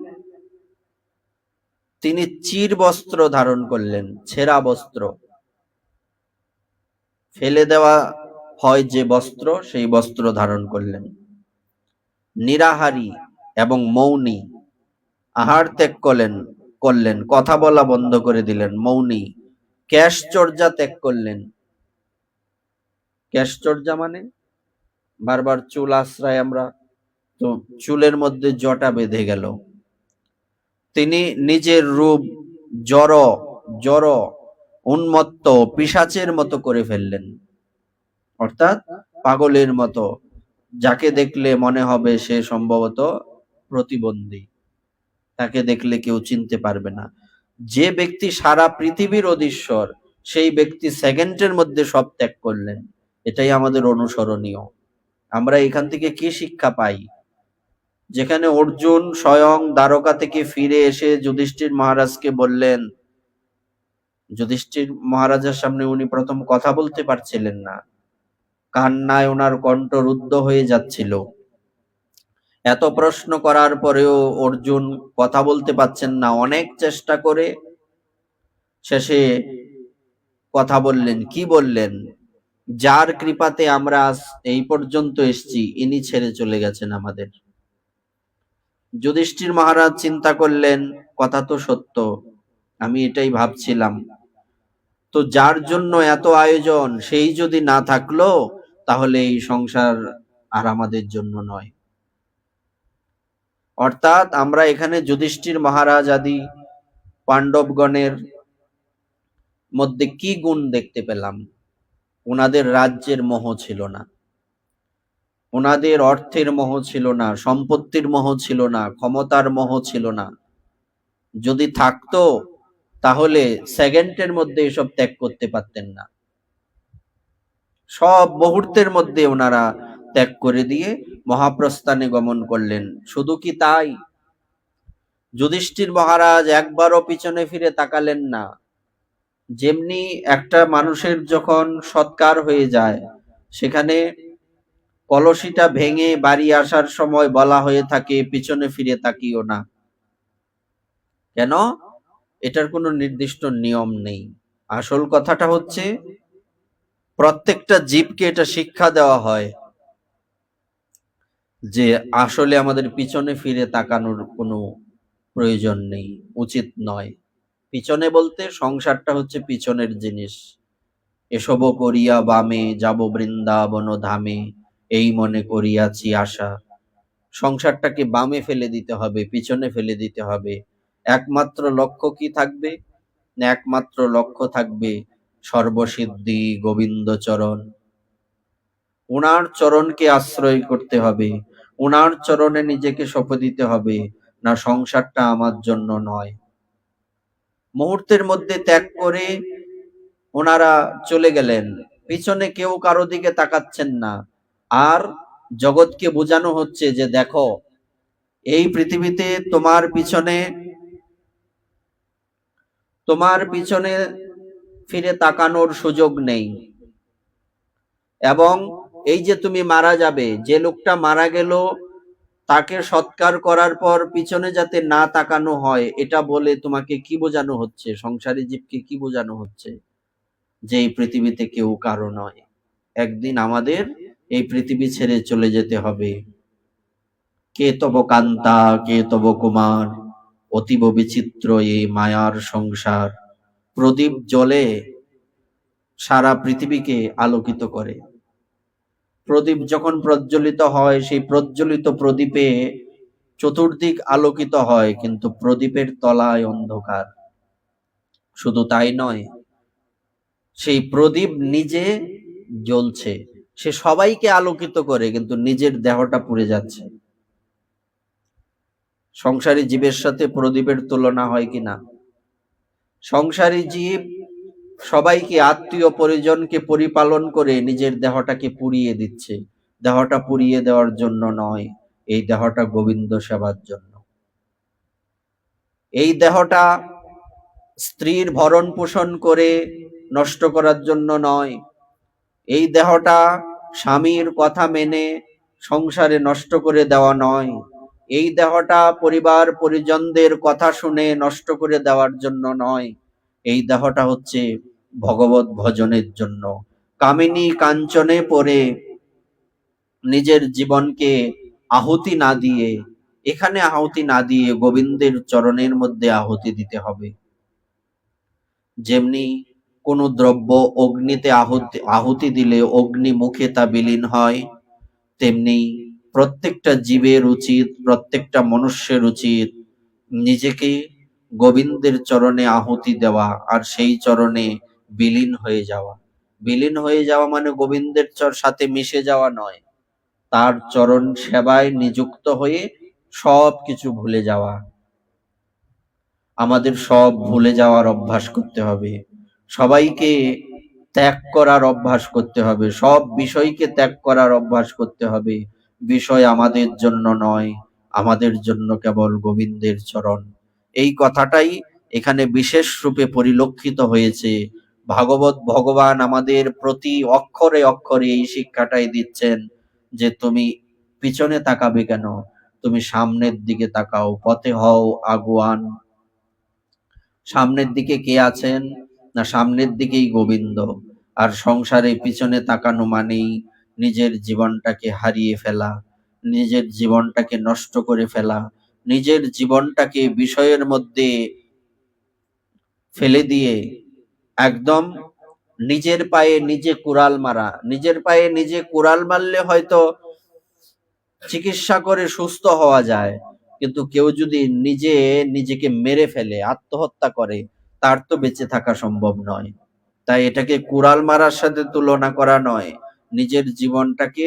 তিনি চির বস্ত্র ধারণ করলেন, ছেঁড়া বস্ত্র, ফেলে দেওয়া হয় যে বস্ত্র, সেই বস্ত্র ধারণ করলেন। নিরাহারী এবং মৌনী, আহার ত্যাগ করলেন, কথা বলা বন্ধ করে দিলেন, মৌনী। কেশচর্যা ত্যাগ করলেন। কেশচর্যা মানে বারবার চুল আশ্রয়, আমরা তো চুলের মধ্যে জটা বেঁধে গেল। তিনি নিজের রূপ জড় উন্মত্ত পিশাচের মতো করে ফেললেন, অর্থাৎ পাগলের মতো, যাকে দেখলে মনে হবে সে সম্ভবত প্রতিবন্ধী, তাকে দেখলে কেউ চিনতে পারবে না। যে ব্যক্তি সারা পৃথিবীর অধীশ্বর, সেই ব্যক্তি সেকেন্ডের মধ্যে সব ত্যাগ করলেন। এটাই আমাদের অনুসরণীয়। আমরা এখান থেকে কি শিক্ষা পাই? যেখানে অর্জুন স্বয়ং দ্বারকা থেকে ফিরে এসে যুধিষ্ঠির মহারাজকে বললেন, যুধিষ্ঠির মহারাজের সামনে উনি প্রথম কথা বলতে পারছিলেন না, কান্নায় ওনার কণ্ঠ রুদ্ধ হয়ে যাচ্ছিল। এত প্রশ্ন করার পরেও অর্জুন কথা বলতে পারছেন না, অনেক চেষ্টা করে শেষে কথা বললেন। কি বললেন? যার কৃপাতে আমরা এই পর্যন্ত এসেছি, ইনি ছেড়ে চলে গেছেন আমাদের। যুধিষ্ঠির মহারাজ চিন্তা করলেন, কথা তো সত্য, আমি এটাই ভাবছিলাম। তো যার জন্য এত আয়োজন, সেই যদি না থাকলো, তাহলে এই সংসার আর আমাদের জন্য নয়। অর্থাৎ আমরা এখানে যুধিষ্ঠির মহারাজ আদি পাণ্ডবগণের মধ্যে কি গুণ দেখতে পেলাম? ওনাদের রাজ্যের মোহ ছিল না, ওনাদের অর্থের মোহ ছিল না, সম্পত্তির মোহ ছিল না, ক্ষমতার মোহ ছিল না। যদি থাকতো তাহলে সেকেন্ডের মধ্যে এসব ত্যাগ করতে পারতেন না। সব মুহূর্তের মধ্যে ওনারা ত্যাগ করে দিয়ে মহাপ্রস্থানে গমন করলেন। শুধু কি তাই? যুধিষ্ঠির মহারাজ একবারও পিছনে ফিরে তাকালেন না। যেমনি একটা মানুষের যখন সৎকার হয়ে যায়, সেখানে কলসিটা ভেঙে বাড়ি আসার সময় বলা হয়ে থাকে পিছনে ফিরে তাকিও না। কেন? এটার কোনো নির্দিষ্ট নিয়ম নেই। আসল কথাটা হচ্ছে প্রত্যেকটা জীবকে এটা শিক্ষা দেওয়া হয় যে আসলে আমাদের পিছনে ফিরে তাকানোর কোনো প্রয়োজন নেই, উচিত নয়। পিছনে বলতে সংসারটা হচ্ছে পিছনের জিনিস। এসব করিয়া বামে যাব বৃন্দাবন ধামে, এই মনে করিয়াছি আশা। সংসারটাকে বামে ফেলে দিতে হবে, পিছনে ফেলে দিতে হবে। একমাত্র লক্ষ্য কি থাকবে? একমাত্র লক্ষ্য থাকবে সর্বসিদ্ধি গোবিন্দ চরণ। ওনার চরণকে আশ্রয় করতে হবে, ওনার চরণে নিজেকে সঁপে দিতে হবে। না, সংসারটা আমার জন্য নয়। মুহূর্তের মধ্যে ত্যাগ করে ওনারা চলে গেলেন, পিছনে কেউ কারো দিকে তাকাচ্ছেন না। আর জগৎকে বোঝানো হচ্ছে যে দেখো, এই পৃথিবীতে তোমার পিছনে ফিরে তাকানোর সুযোগ নেই। এবং এই যে তুমি মারা যাবে, যে লোকটা মারা গেল তাকে সৎকার করার পর পিছনে যাতে না তাকানো হয়, এটা বলে তোমাকে কি বোঝানো হচ্ছে? সংসারী জীবকে কি বোঝানো হচ্ছে? যে এই পৃথিবীতে কেউ কারো নয়। একদিন আমাদের এই পৃথিবী ছেড়ে চলে যেতে হবে। কে তব কান্তা, কে তব কুমার, অতীব বিচিত্র এই মায়ার সংসার। প্রদীপ জ্বলে সারা পৃথিবীকে আলোকিত করে। প্রদীপ যখন প্রজ্বলিত হয়, সেই প্রজ্বলিত প্রদীপে চতুর্দিক আলোকিত হয়, কিন্তু প্রদীপের তলায় অন্ধকার। শুধু তাই নয়, সেই প্রদীপ নিজে জ্বলছে, সে সবাইকে আলোকিত করে, কিন্তু নিজের দেহটা পুড়ে যাচ্ছে। সংসারী জীবের সাথে প্রদীপের তুলনা হয় কিনা? সংসারী জীব সবাইকে, আত্মীয় পরিজনকে পরিপালন করে নিজের দেহটাকে পুড়িয়ে দিচ্ছে। দেহটা পুড়িয়ে দেওয়ার জন্য নয়, এই দেহটা গোবিন্দ সেবার জন্য। এই দেহটা স্ত্রীর ভরণ পোষণ করে নষ্ট করার জন্য নয়। এই দেহটা স্বামীর কথা মেনে সংসারে নষ্ট করে দেওয়া নয়। এই দেহটা পরিবার পরিজনদের কথা শুনে নষ্ট করে দেওয়ার জন্য নয়। এই দেহটা হচ্ছে ভগবত ভজনের জন্য। কামিনী কাঞ্চনে পড়ে নিজের জীবনকে আহুতি না দিয়ে, এখানে আহুতি না দিয়ে গোবিন্দের চরণের মধ্যে আহুতি দিতে হবে। যেমনি কোনো দ্রব্য অগ্নিতে আহুতি দিলে অগ্নি মুখে তা বিলীন হয়, তেমনি প্রত্যেকটা জীবের উচিত, প্রত্যেকটা মনুষ্যের উচিত নিজেকে গোবিন্দের চরণে আহুতি দেওয়া, আর সেই চরণে বিলীন হয়ে যাওয়া। বিলীন হয়ে যাওয়া মানে গোবিন্দের সাথে মিশে যাওয়া নয়, তার চরণ সেবায় নিযুক্ত হয়ে সব কিছু ভুলে যাওয়া। আমাদের সব ভুলে যাওয়ার অভ্যাস করতে হবে, সবাইকে ত্যাগ করার অভ্যাস করতে হবে, সব বিষয়কে ত্যাগ করার অভ্যাস করতে হবে। বিষয় আমাদের জন্য নয়, আমাদের জন্য কেবল গোবিন্দের চরণ। এই কথাটাই এখানে বিশেষ রূপে পরিলক্ষিত হয়েছে। ভাগবত ভগবান আমাদের প্রতি অক্ষরে অক্ষরে এই শিক্ষাটাই দিচ্ছেন যে তুমি পিছনে তাকাবে কেন, তুমি সামনের দিকে তাকাও, পথে হও আগুয়ান। সামনের দিকে কে আছেন? না, সামনের দিকেই গোবিন্দ। আর সংসারে পিছনে তাকানো মানেই নিজের জীবনটাকে হারিয়ে ফেলা, নিজের জীবনটাকে নষ্ট করে ফেলা, নিজের জীবনটাকে বিষয়ের মধ্যে ফেলে দিয়ে একদম নিজের পায়ে নিজে কুড়াল মারা। নিজের পায়ে নিজে কুড়াল মারলে হয়তো চিকিৎসা করে সুস্থ হওয়া যায়, কিন্তু কেউ যদি নিজেকে মেরে ফেলে, আত্মহত্যা করে, তার তো বেঁচে থাকা সম্ভব নয়। তাই এটাকে কুড়াল মারার সাথে তুলনা করা নয়, নিজের জীবনটাকে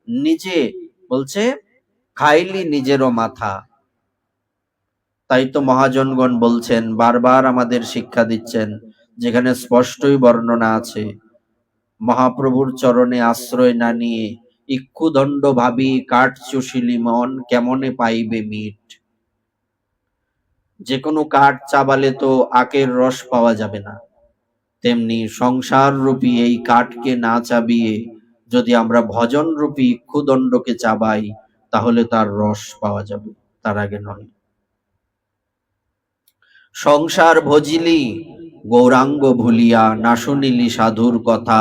নিজে বলছে খাইলি নিজেরও মাথা। তাই তো মহাজনগণ বলছেন, বারবার আমাদের শিক্ষা দিচ্ছেন, যেখানে স্পষ্টই বর্ণনা আছে, মহাপ্রভুর চরণে আশ্রয় না নিয়ে ইক্ষুদণ্ড ভাবি কাঠ চুষিলি মন, কেমনে পাইবে মিট। যে কোনো কাঠ চাবালে তো আখের রস পাওয়া যাবে না, তেমনি সংসার রূপী এই কাঠকে না চাবিয়ে যদি আমরা ভজন রূপী ইক্ষুদণ্ডকে চাবাই, তাহলে তার রস পাওয়া যাবে, তার আগে নয়। সংসার ভজিলি গৌরাঙ্গ ভুলিয়া, না শুনিলি সাধুর কথা,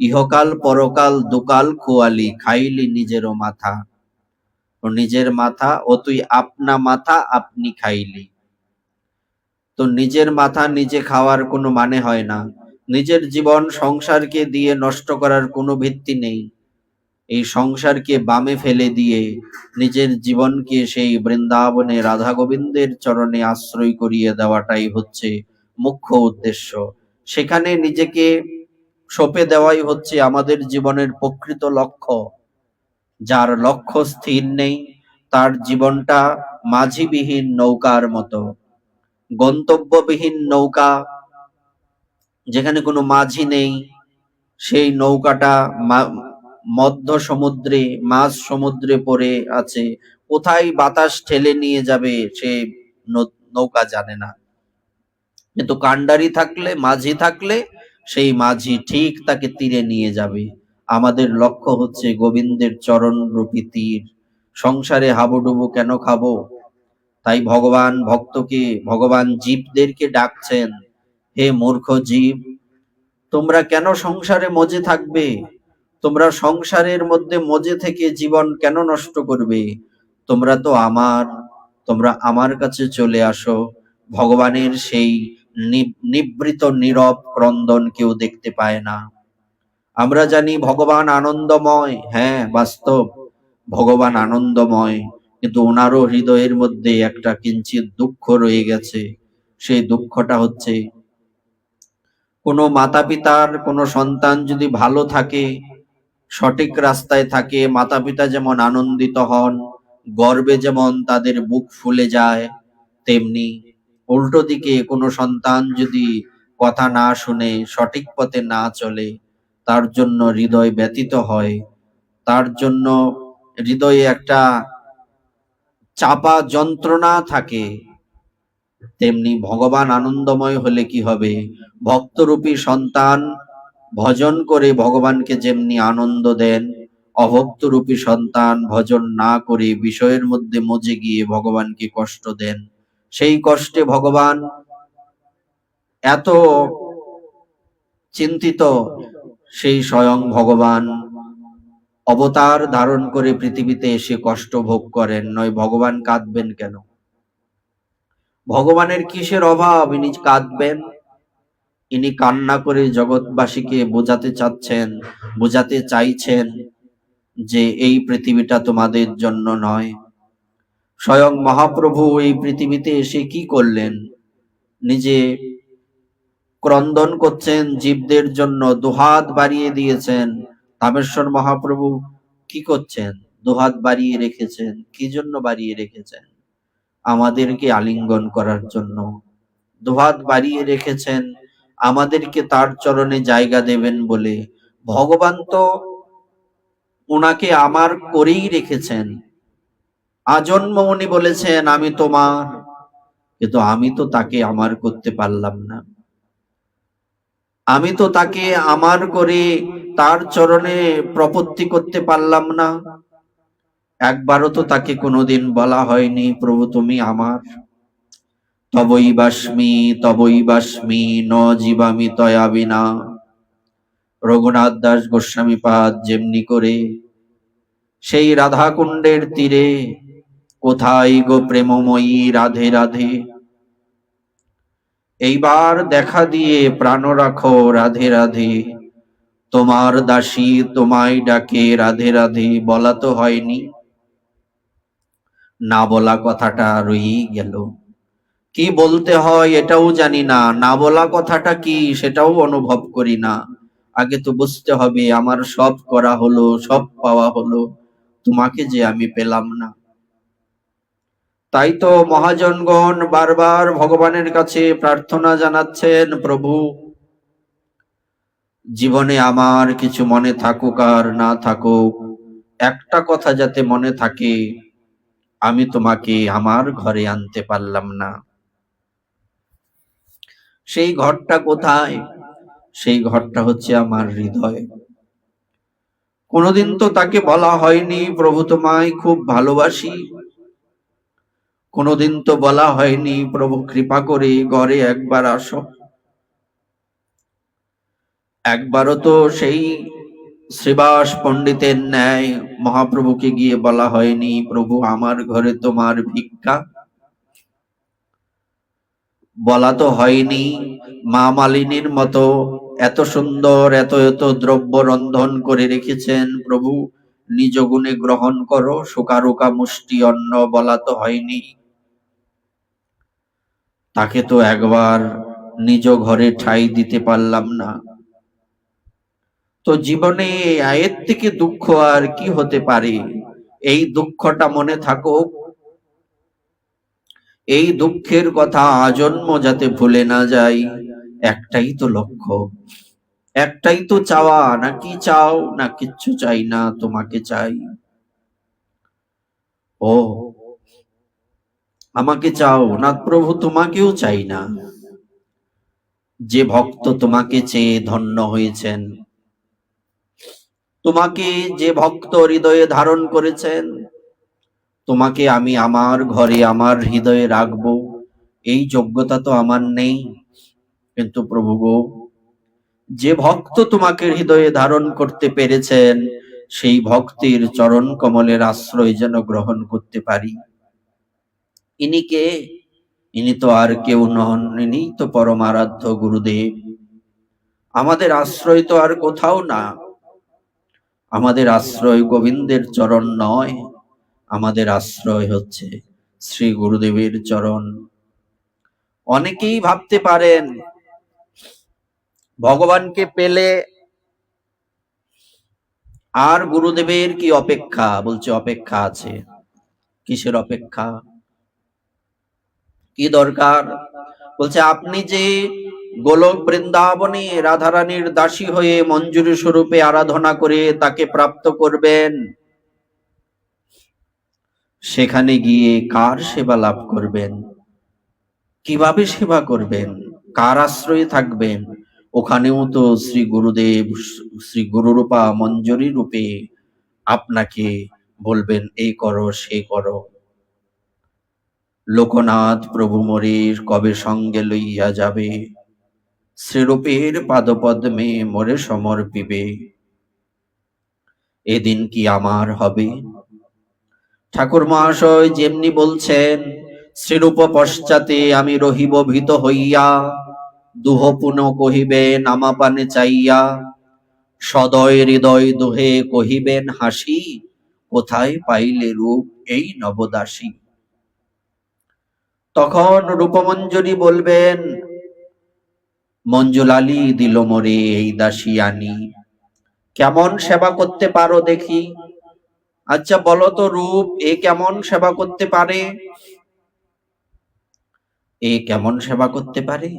ইহকাল পরকাল দুকাল খোয়ালি, খাইলি নিজেরও মাথা। ও নিজের মাথা ও তুই আপনা মাথা আপনি খাইলি। তো নিজের মাথা নিজে খাওয়ার কোনো মানে হয় না। নিজের জীবন সংসারকে দিয়ে নষ্ট করার কোনো ভিত্তি নেই। এই সংসারকে বামে ফেলে দিয়ে নিজের জীবনকে সেই বৃন্দাবনে রাধা গোবিন্দের চরণে আশ্রয় করিয়ে দেওয়াটাই হচ্ছে মুখ্য উদ্দেশ্য। সেখানে নিজেকে সঁপে দেওয়াই হচ্ছে আমাদের জীবনের প্রকৃত লক্ষ্য। যার লক্ষ্য স্থির নেই তার জীবনটা মাঝিবিহীন নৌকার মতো, গন্তব্যবিহীন নৌকা, যেখানে কোনো মাঝি নেই। সেই নৌকাটা মধ্য সমুদ্রে, মাঝ সমুদ্রে পড়ে আছে, কোথায় বাতাস ঠেলে নিয়ে যাবে সে নৌকা জানে না। কিন্তু কান্ডারি থাকলে, মাঝি থাকলে সেই মাঝি ঠিক তাকে তীরে নিয়ে যাবে। আমাদের লক্ষ্য হচ্ছে গোবিন্দের চরণ রূপী তীর। সংসারে হাবুডুবু কেন খাবো? তাই ভগবান ভক্তকে, ভগবান জীবদেরকে ডাকছেন, হে মূর্খ জীব, তোমরা কেন সংসারে মজে থাকবে? তোমরা সংসারের মধ্যে মজে থেকে জীবন কেন নষ্ট করবে? তোমরা তো আমার, তোমরা আমার কাছে চলে আসো। ভগবানের সেই নিবৃত নীরব ক্রন্দন কেউ দেখতে পায় না। আমরা জানি ভগবান আনন্দময়, হ্যাঁ বাস্তব, ভগবান আনন্দময়, কিন্তু ওনারও হৃদয়ের মধ্যে একটা কিঞ্চিত দুঃখ রয়ে গেছে। সেই দুঃখটা হচ্ছে, কোনো মাতা পিতার কোনো সন্তান যদি ভালো থাকে, সঠিক রাস্তায় থাকে, মাতা পিতা যেমন আনন্দিত হন, গর্বে যেমন তাদের বুক ফুলে যায়, তেমনি উল্টো দিকে কোনো সন্তান যদি কথা না শুনে, সঠিক পথে না চলে, তার জন্য হৃদয় ব্যথিত হয়, তার জন্য হৃদয়ে একটা চাপা যন্ত্রণা থাকে। তেমনি ভগবান আনন্দময় হলে কি হবে? ভক্তরূপী সন্তান ভজন করে ভগবানকে যেমনি আনন্দ দেন, অভক্তরূপী সন্তান ভজন না করে বিষয়ের মধ্যে মজে গিয়ে ভগবানকে কষ্ট দেন। সেই কষ্টে ভগবান এত চিন্তিত, সেই স্বয়ং ভগবান অবতার ধারণ করে পৃথিবীতে এসে কষ্ট ভোগ করেন, নয় ভগবান কাঁদবেন কেন? ভগবানের কিসের অভাব ইনি কাঁদবেন? ইনি কান্না করে জগৎবাসীকে বোঝাতে চাচ্ছেন, বোঝাতে চাইছেন যে এই পৃথিবীটা তোমাদের জন্য নয়। স্বয়ং মহাপ্রভু এই পৃথিবীতে এসে কি করলেন? নিজে ক্রন্দন করছেন জীবদের জন্য, দুহাত বাড়িয়ে দিয়েছেন। রামেশ্বর মহাপ্রভু কি করছেন? দুহাত বাড়িয়ে রেখেছেন। কি জন্য বাড়িয়ে রেখেছেন? আমাদেরকে আলিঙ্গন করার জন্য। দুহাত বাড়িয়ে রেখেছেন আমাদেরকে তার চরণে জায়গা দেবেন বলে। ভগবান তো ওনাকে আমার করেই রেখেছেন। আজন্ম উনি বলেছেন আমি তোমার, কিন্তু আমি তো তাকে আমার করতে পারলাম না। আমি তো তাকে আমার করে তার চরণে প্রপত্তি করতে পারলাম না। একবারও তো তাকে কোনোদিন বলা হয়নি প্রভু তুমি আমার। তবই বাস্মি ন জীবামি তয়া বিনা। রঘুনাথ দাস গোস্বামী পাদ যেমনি করে সেই রাধা কুণ্ডের তীরে, কোথায় গো প্রেমময়ী রাধে রাধে, এইবার দেখা দিয়ে প্রাণ রাখো রাধে রাধে, তোমার দাসী তোমায় ডাকে রাধে রাধে। বলা তো হয়নি, না বলা কথাটা রয়েই গেল। কি বলতে হয় এটাও জানি না, না বলা কথাটা কি সেটাও অনুভব করি না। আগে তো বুঝতে হবে আমার সব করা হলো, সব পাওয়া হলো, তোমাকে যে আমি পেলাম না। তাই তো মহাজনগণ বারবার ভগবানের কাছে প্রার্থনা জানাচ্ছেন, প্রভু জীবনে আমার কিছু মনে থাকুক আর না থাকুক, একটা কথা যাতে মনে থাকে, আমি তোমাকে আমার ঘরে আনতে পারলাম না। সেই ঘরটা কোথায়? সেই ঘরটা হচ্ছে আমার হৃদয়। কোনোদিন তো তাকে বলা হয়নি প্রভু তোমায় খুব ভালোবাসি। কোনোদিন তো বলা হয়নি প্রভু কৃপা করে ঘরে একবার আসো। একবারও তো সেই শ্রীবাস পণ্ডিতের ন্যায় মহাপ্রভুকে গিয়ে বলা হয়নি, প্রভু আমার ঘরে তোমার ভিক্ষা? বলা তো হয়নি মা মালিনীর মতো এত সুন্দর এত এত দ্রব্য রন্ধন করে রেখেছেন, প্রভু নিজ গুণে গ্রহণ করো শুকারুকা মুষ্টি অন্ন? বলা তো হয়নি। তাকে তো একবার নিজ ঘরে ঠাঁই দিতে পারলাম না। তো জীবনে এর থেকে দুঃখ আর কি হতে পারে? এই দুঃখটা মনে থাকুক, এই দুঃখের কথা আজন্ম যাতে ভুলে না যাই। একটাই তো লক্ষ্য, একটাই তো চাওয়া। না কি চাও? না কিচ্ছু চাই না, তোমাকে চাই। ও আমাকে চাও না প্রভু? তোমাকেও চাই না। যে ভক্ত তোমাকে চেয়ে ধন্য হয়েছেন, তোমাকে যে ভক্ত হৃদয়ে ধারণ করেছেন, তোমাকে আমি আমার ঘরে আমার হৃদয়ে রাখবো, এই যোগ্যতা তো আমার নেই। কিন্তু প্রভু গো, যে ভক্ত তোমাকে হৃদয়ে ধারণ করতে পেরেছেন, সেই ভক্তির চরণ কমলের আশ্রয় যেন গ্রহণ করতে পারি। ইনি কে? ইনি তো আর কেউ নন, ইনি তো পরমারাধ্য গুরুদেব। আমাদের আশ্রয় তো আর কোথাও না। আমাদের আশ্রয় গোবিন্দের চরণ নয়, আমাদের আশ্রয় হচ্ছে শ্রী গুরুদেবের চরণ। অনেকেই ভাবতে পারেন ভগবানকে পেলে আর গুরুদেবের কি অপেক্ষা? বলছে অপেক্ষা আছে। কিসের অপেক্ষা? কি দরকার? বলছে আপনি যে গোলক বৃন্দাবনে রাধারানীর দাসী হয়ে মঞ্জুরি স্বরূপে আরাধনা করে তাকে প্রাপ্ত করবেন, সেখানে গিয়ে কার সেবা লাভ করবেন? কিভাবে সেবা করবেন? কার আশ্রয়ে থাকবেন? ওখানেও তো শ্রী গুরুদেব, শ্রী গুরুরূপা মঞ্জুরি রূপে আপনাকে বলবেন এই করো সে করো। লোকনাথ প্রভু মোরের কবে সঙ্গে লইয়া যাবে, শ্রীরূপের পাদপদ্মে মোরে সমর্পিবে, এদিন কি আমার হবে? ঠাকুর মহাশয় যেমনি বলছেন, শ্রীরূপ পশ্চাতে আমি রহিব ভীত হইয়া, দুহ পুন কহিবেন আমাপানে চাইয়া, সদয় হৃদয় দুহে কহিবেন হাসি, কোথায় পাইলে রূপ এই নবদাসী। তখন রূপমঞ্জরি বলবেন, মঞ্জুলালি দিল মোরে এই দাসী আনি, কেমন সেবা করতে পারো দেখি? আচ্ছা বলো তো রূপ, এ কেমন সেবা করতে পারে? এ কেমন সেবা করতে পারে?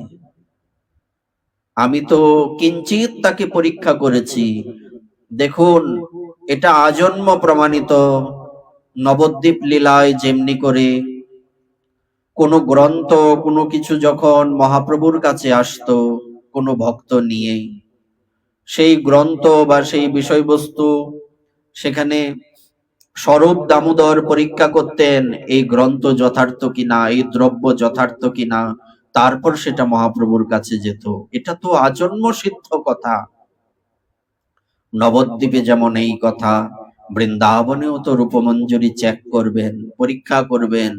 আমি তো কিঞ্চিত তাকে পরীক্ষা করেছি। দেখুন, এটা আজন্ম প্রমাণিত। নবদ্বীপ লীলায় যেমনি করে কোনো গ্রন্থ কোনো কিছু যখন মহাপ্রভুর কাছে আসতো কোনো ভক্ত নিয়ে, সেই গ্রন্থ বা সেই বিষয়বস্তু সেখানে স্বরূপ দামোদর পরীক্ষা করতেন, এই গ্রন্থ যথার্থ কিনা, এই দ্রব্য যথার্থ কিনা, তারপর সেটা মহাপ্রভুর কাছে যেত। এটা তো আজন্ম সিদ্ধ কথা। নবদ্বীপে যেমন এই কথা, বৃন্দাবনেও তো রূপমঞ্জরি চেক করবেন, পরীক্ষা করবেন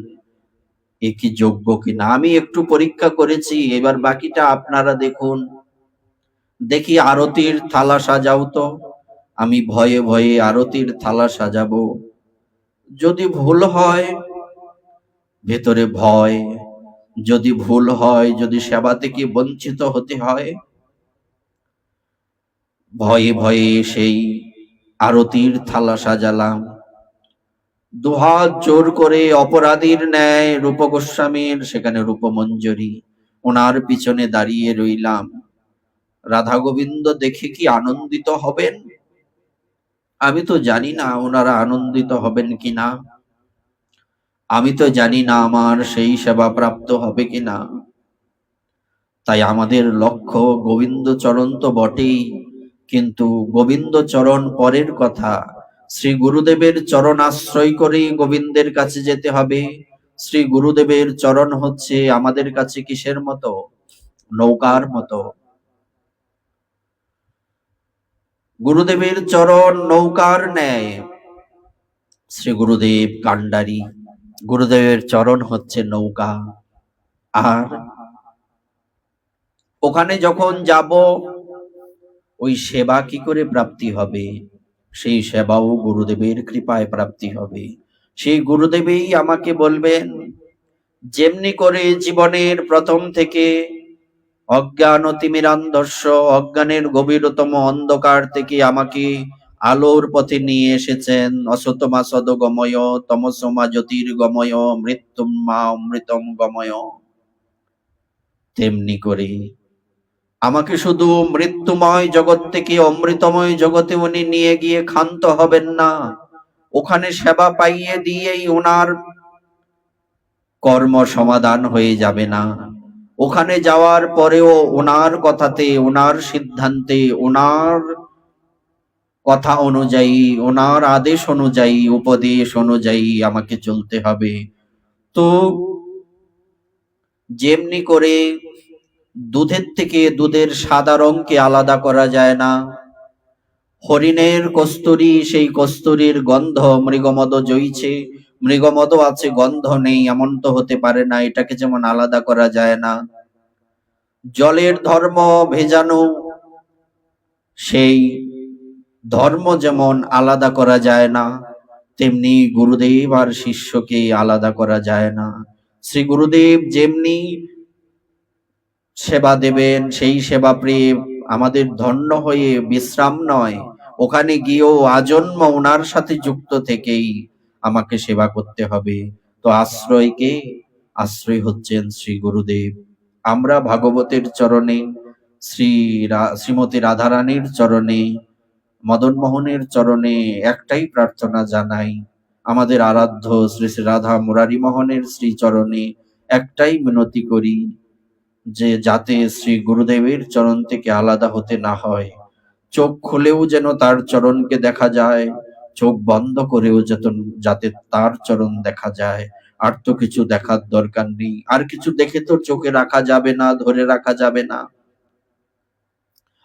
এ কি যোগ্য কিনা। আমি একটু পরীক্ষা করেছি, এবার বাকিটা আপনারা দেখুন। দেখি আরতির থালা সাজাও তো। আমি ভয়ে ভয়ে আরতির থালা সাজাবো, যদি ভুল হয় ভেতরে ভয়, যদি ভুল হয়, যদি সেবা থেকে বঞ্চিত হতে হয়, ভয়ে ভয়ে সেই আরতির থালা সাজালাম। দুহাত জোর করে অপরাধীর ন্যায় রূপ গোস্বামীর সেখানে রূপমঞ্জরি, ওনার পিছনে দাঁড়িয়ে রইলাম। রাধা গোবিন্দ দেখে কি আনন্দিত হবেন? আমি তো জানি না ওনারা আনন্দিত হবেন কিনা, আমি তো জানি না আমার সেই সেবা প্রাপ্ত হবে কিনা। তাই আমাদের লক্ষ্য গোবিন্দ চরণ তো বটেই, কিন্তু গোবিন্দ চরণ পরের কথা। শ্রী গুরুদেবের চরণ আশ্রয় করেই গোবিন্দের কাছে যেতে হবে। শ্রী গুরুদেবের চরণ হচ্ছে আমাদের কাছে কিসের মতো? নৌকার মতো। গুরুদেবের চরণ নৌকার ন্যায়। শ্রী গুরুদেব কান্ডারি, গুরুদেবের চরণ হচ্ছে নৌকা। আর ওখানে যখন যাব, ওই সেবা কি করে প্রাপ্তি হবে? সেই সেবাও গুরুদেবের কৃপায় প্রাপ্তি হবে। সেই গুরুদেবই আমাকে বলবেন, যেমনি করে জীবনের প্রথম থেকে অজ্ঞান অতিমিরান্ধস্য, অজ্ঞানের গভীরতম অন্ধকার থেকে আমাকে আলোর পথে নিয়ে এসেছেন। অসতমা সদগময়, তমসমা জ্যোতির্গময়, মৃত্যুম মা অমৃতম গময়। তেমনি করে আমাকে শুধু মৃত্যুময় জগৎ থেকে অমৃতময় জগতে উনি নিয়ে গিয়ে ক্ষান্ত হবেন না। ওখানে সেবা পাইয়ে দিয়েই ওনার কর্ম সমাধান হয়ে যাবে না। ওখানে যাওয়ার পরেও ওনার কথাতে, ওনার সিদ্ধান্তে, ওনার কথা অনুযায়ী, ওনার আদেশ অনুযায়ী, উপদেশ অনুযায়ী আমাকে চলতে হবে। তো যেমনি করে দুধের থেকে দুধের সাদা রঙকে আলাদা করা যায় না, হরিণের কস্তুরী, সেই কস্তুরীর গন্ধ মৃগমদ জইছে, মৃগমদ আছে গন্ধ নেই, এমন তো হতে পারে না। এটাকে যেমন আলাদা করা যায় না, জলের ধর্ম ভেজানো, সেই ধর্ম যেমন আলাদা করা যায় না, তেমনি গুরুদেব আর শিষ্যকে আলাদা করা যায় না। শ্রী গুরুদেব যেমনি সেবা দেবেন, সেই সেবা প্রেম আমাদের ধন্য হয়ে বিশ্রাম নয়, ওখানে গিয়েও আজন্ম ওনার সাথে যুক্ত থেকেই আমাকে সেবা করতে হবে। তো আশ্রয়কে, আশ্রয় হচ্ছেন শ্রী গুরুদেব। আমরা ভাগবতের চরণে, শ্রীমতী রাধারানীর চরণে, মদন মোহনের চরণে একটাই প্রার্থনা জানাই। আমাদের আরাধ্য শ্রী শ্রী রাধা মুরারি মোহনের শ্রী চরণে একটাই মিনতি করি, যে যাতে শ্রী গুরুদেবের চরণ থেকে আলাদা হতে না হয়। চোখ খুলেও যেন তার চরণকে দেখা যায়, চোখ বন্ধ করেও যাতে তার চরণ দেখা যায়। আর তো কিছু দেখার দরকার নেই। আর কিছু দেখে তো চোখে রাখা যাবে না, ধরে রাখা যাবে না।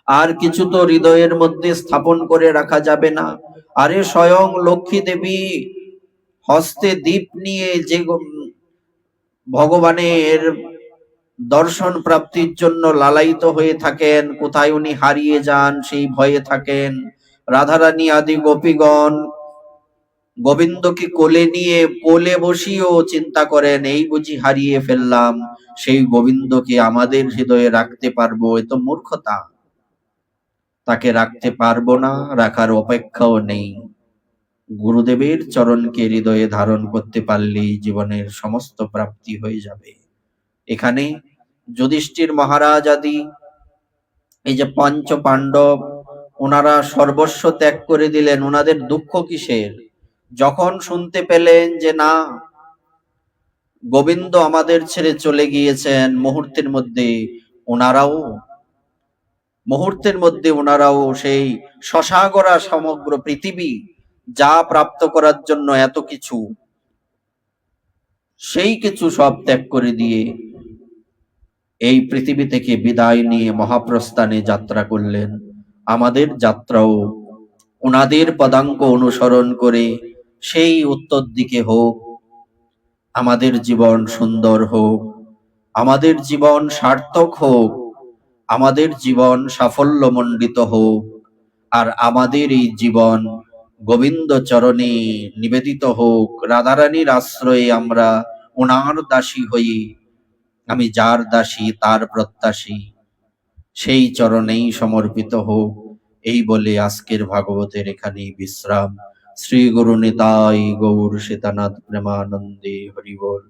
আর কিছু তো হৃদয়ের মধ্যে স্থাপন করে রাখা যাবে না। আরে স্বয়ং লক্ষ্মী দেবী হস্তে দীপ নিয়ে যে ভগবানের দর্শন প্রাপ্তির জন্য লালায়িত হয়ে থাকেন, কোথায় উনি হারিয়ে যান সেই ভয়ে থাকেন। রাধারানী আদি গোপীগণ গোবিন্দকে কোলে নিয়ে, কোলে বসিয়েও চিন্তা করেন, এই বুঝি হারিয়ে ফেললাম, সেই গোবিন্দকে আমাদের হৃদয়ে রাখতে পারবো? এ তো মূর্খতা। তাকে রাখতে পারবো না, রাখার অপেক্ষাও নেই। গুরুদেবের চরণকে হৃদয়ে ধারণ করতে পারলেই জীবনের সমস্ত প্রাপ্তি হয়ে যাবে। এখানে যুধিষ্ঠির মহারাজ আদি এই যে পঞ্চ পাণ্ডব, ওনারা সর্বস্ব ত্যাগ করে দিলেন। ওনাদের দুঃখ কিসের? যখন শুনতে পেলেন যে না, গোবিন্দ আমাদের ছেড়ে চলে গিয়েছেন, মুহূর্তের মধ্যে ওনারাও সেই শশাগরা সমগ্র পৃথিবী যা প্রাপ্ত করার জন্য এত কিছু, সেই কিছু সব ত্যাগ করে দিয়ে এই পৃথিবী থেকে বিদায় নিয়ে মহাপ্রস্থানে যাত্রা করলেন। আমাদের যাত্রাও ওনাদের পদাঙ্ক অনুসরণ করে সেই উত্তর দিকে হোক, আমাদের জীবন সুন্দর হোক, আমাদের জীবন সার্থক হোক, আমাদের জীবন সাফল্যমণ্ডিত হোক, আর আমাদের এই জীবন গোবিন্দ চরণে নিবেদিত হোক। রাধারানীর আশ্রয়ে আমরা ওনার দাসী হই, আমি যার দাসী তার প্রত্যাশী, সেই চরণেই সমর্পিত হোক। এই বলে আজকের ভাগবতের এখানেই বিশ্রাম। শ্রী গুরু নিতাই গৌর সীতানাথ প্রেমানন্দে হরি বল।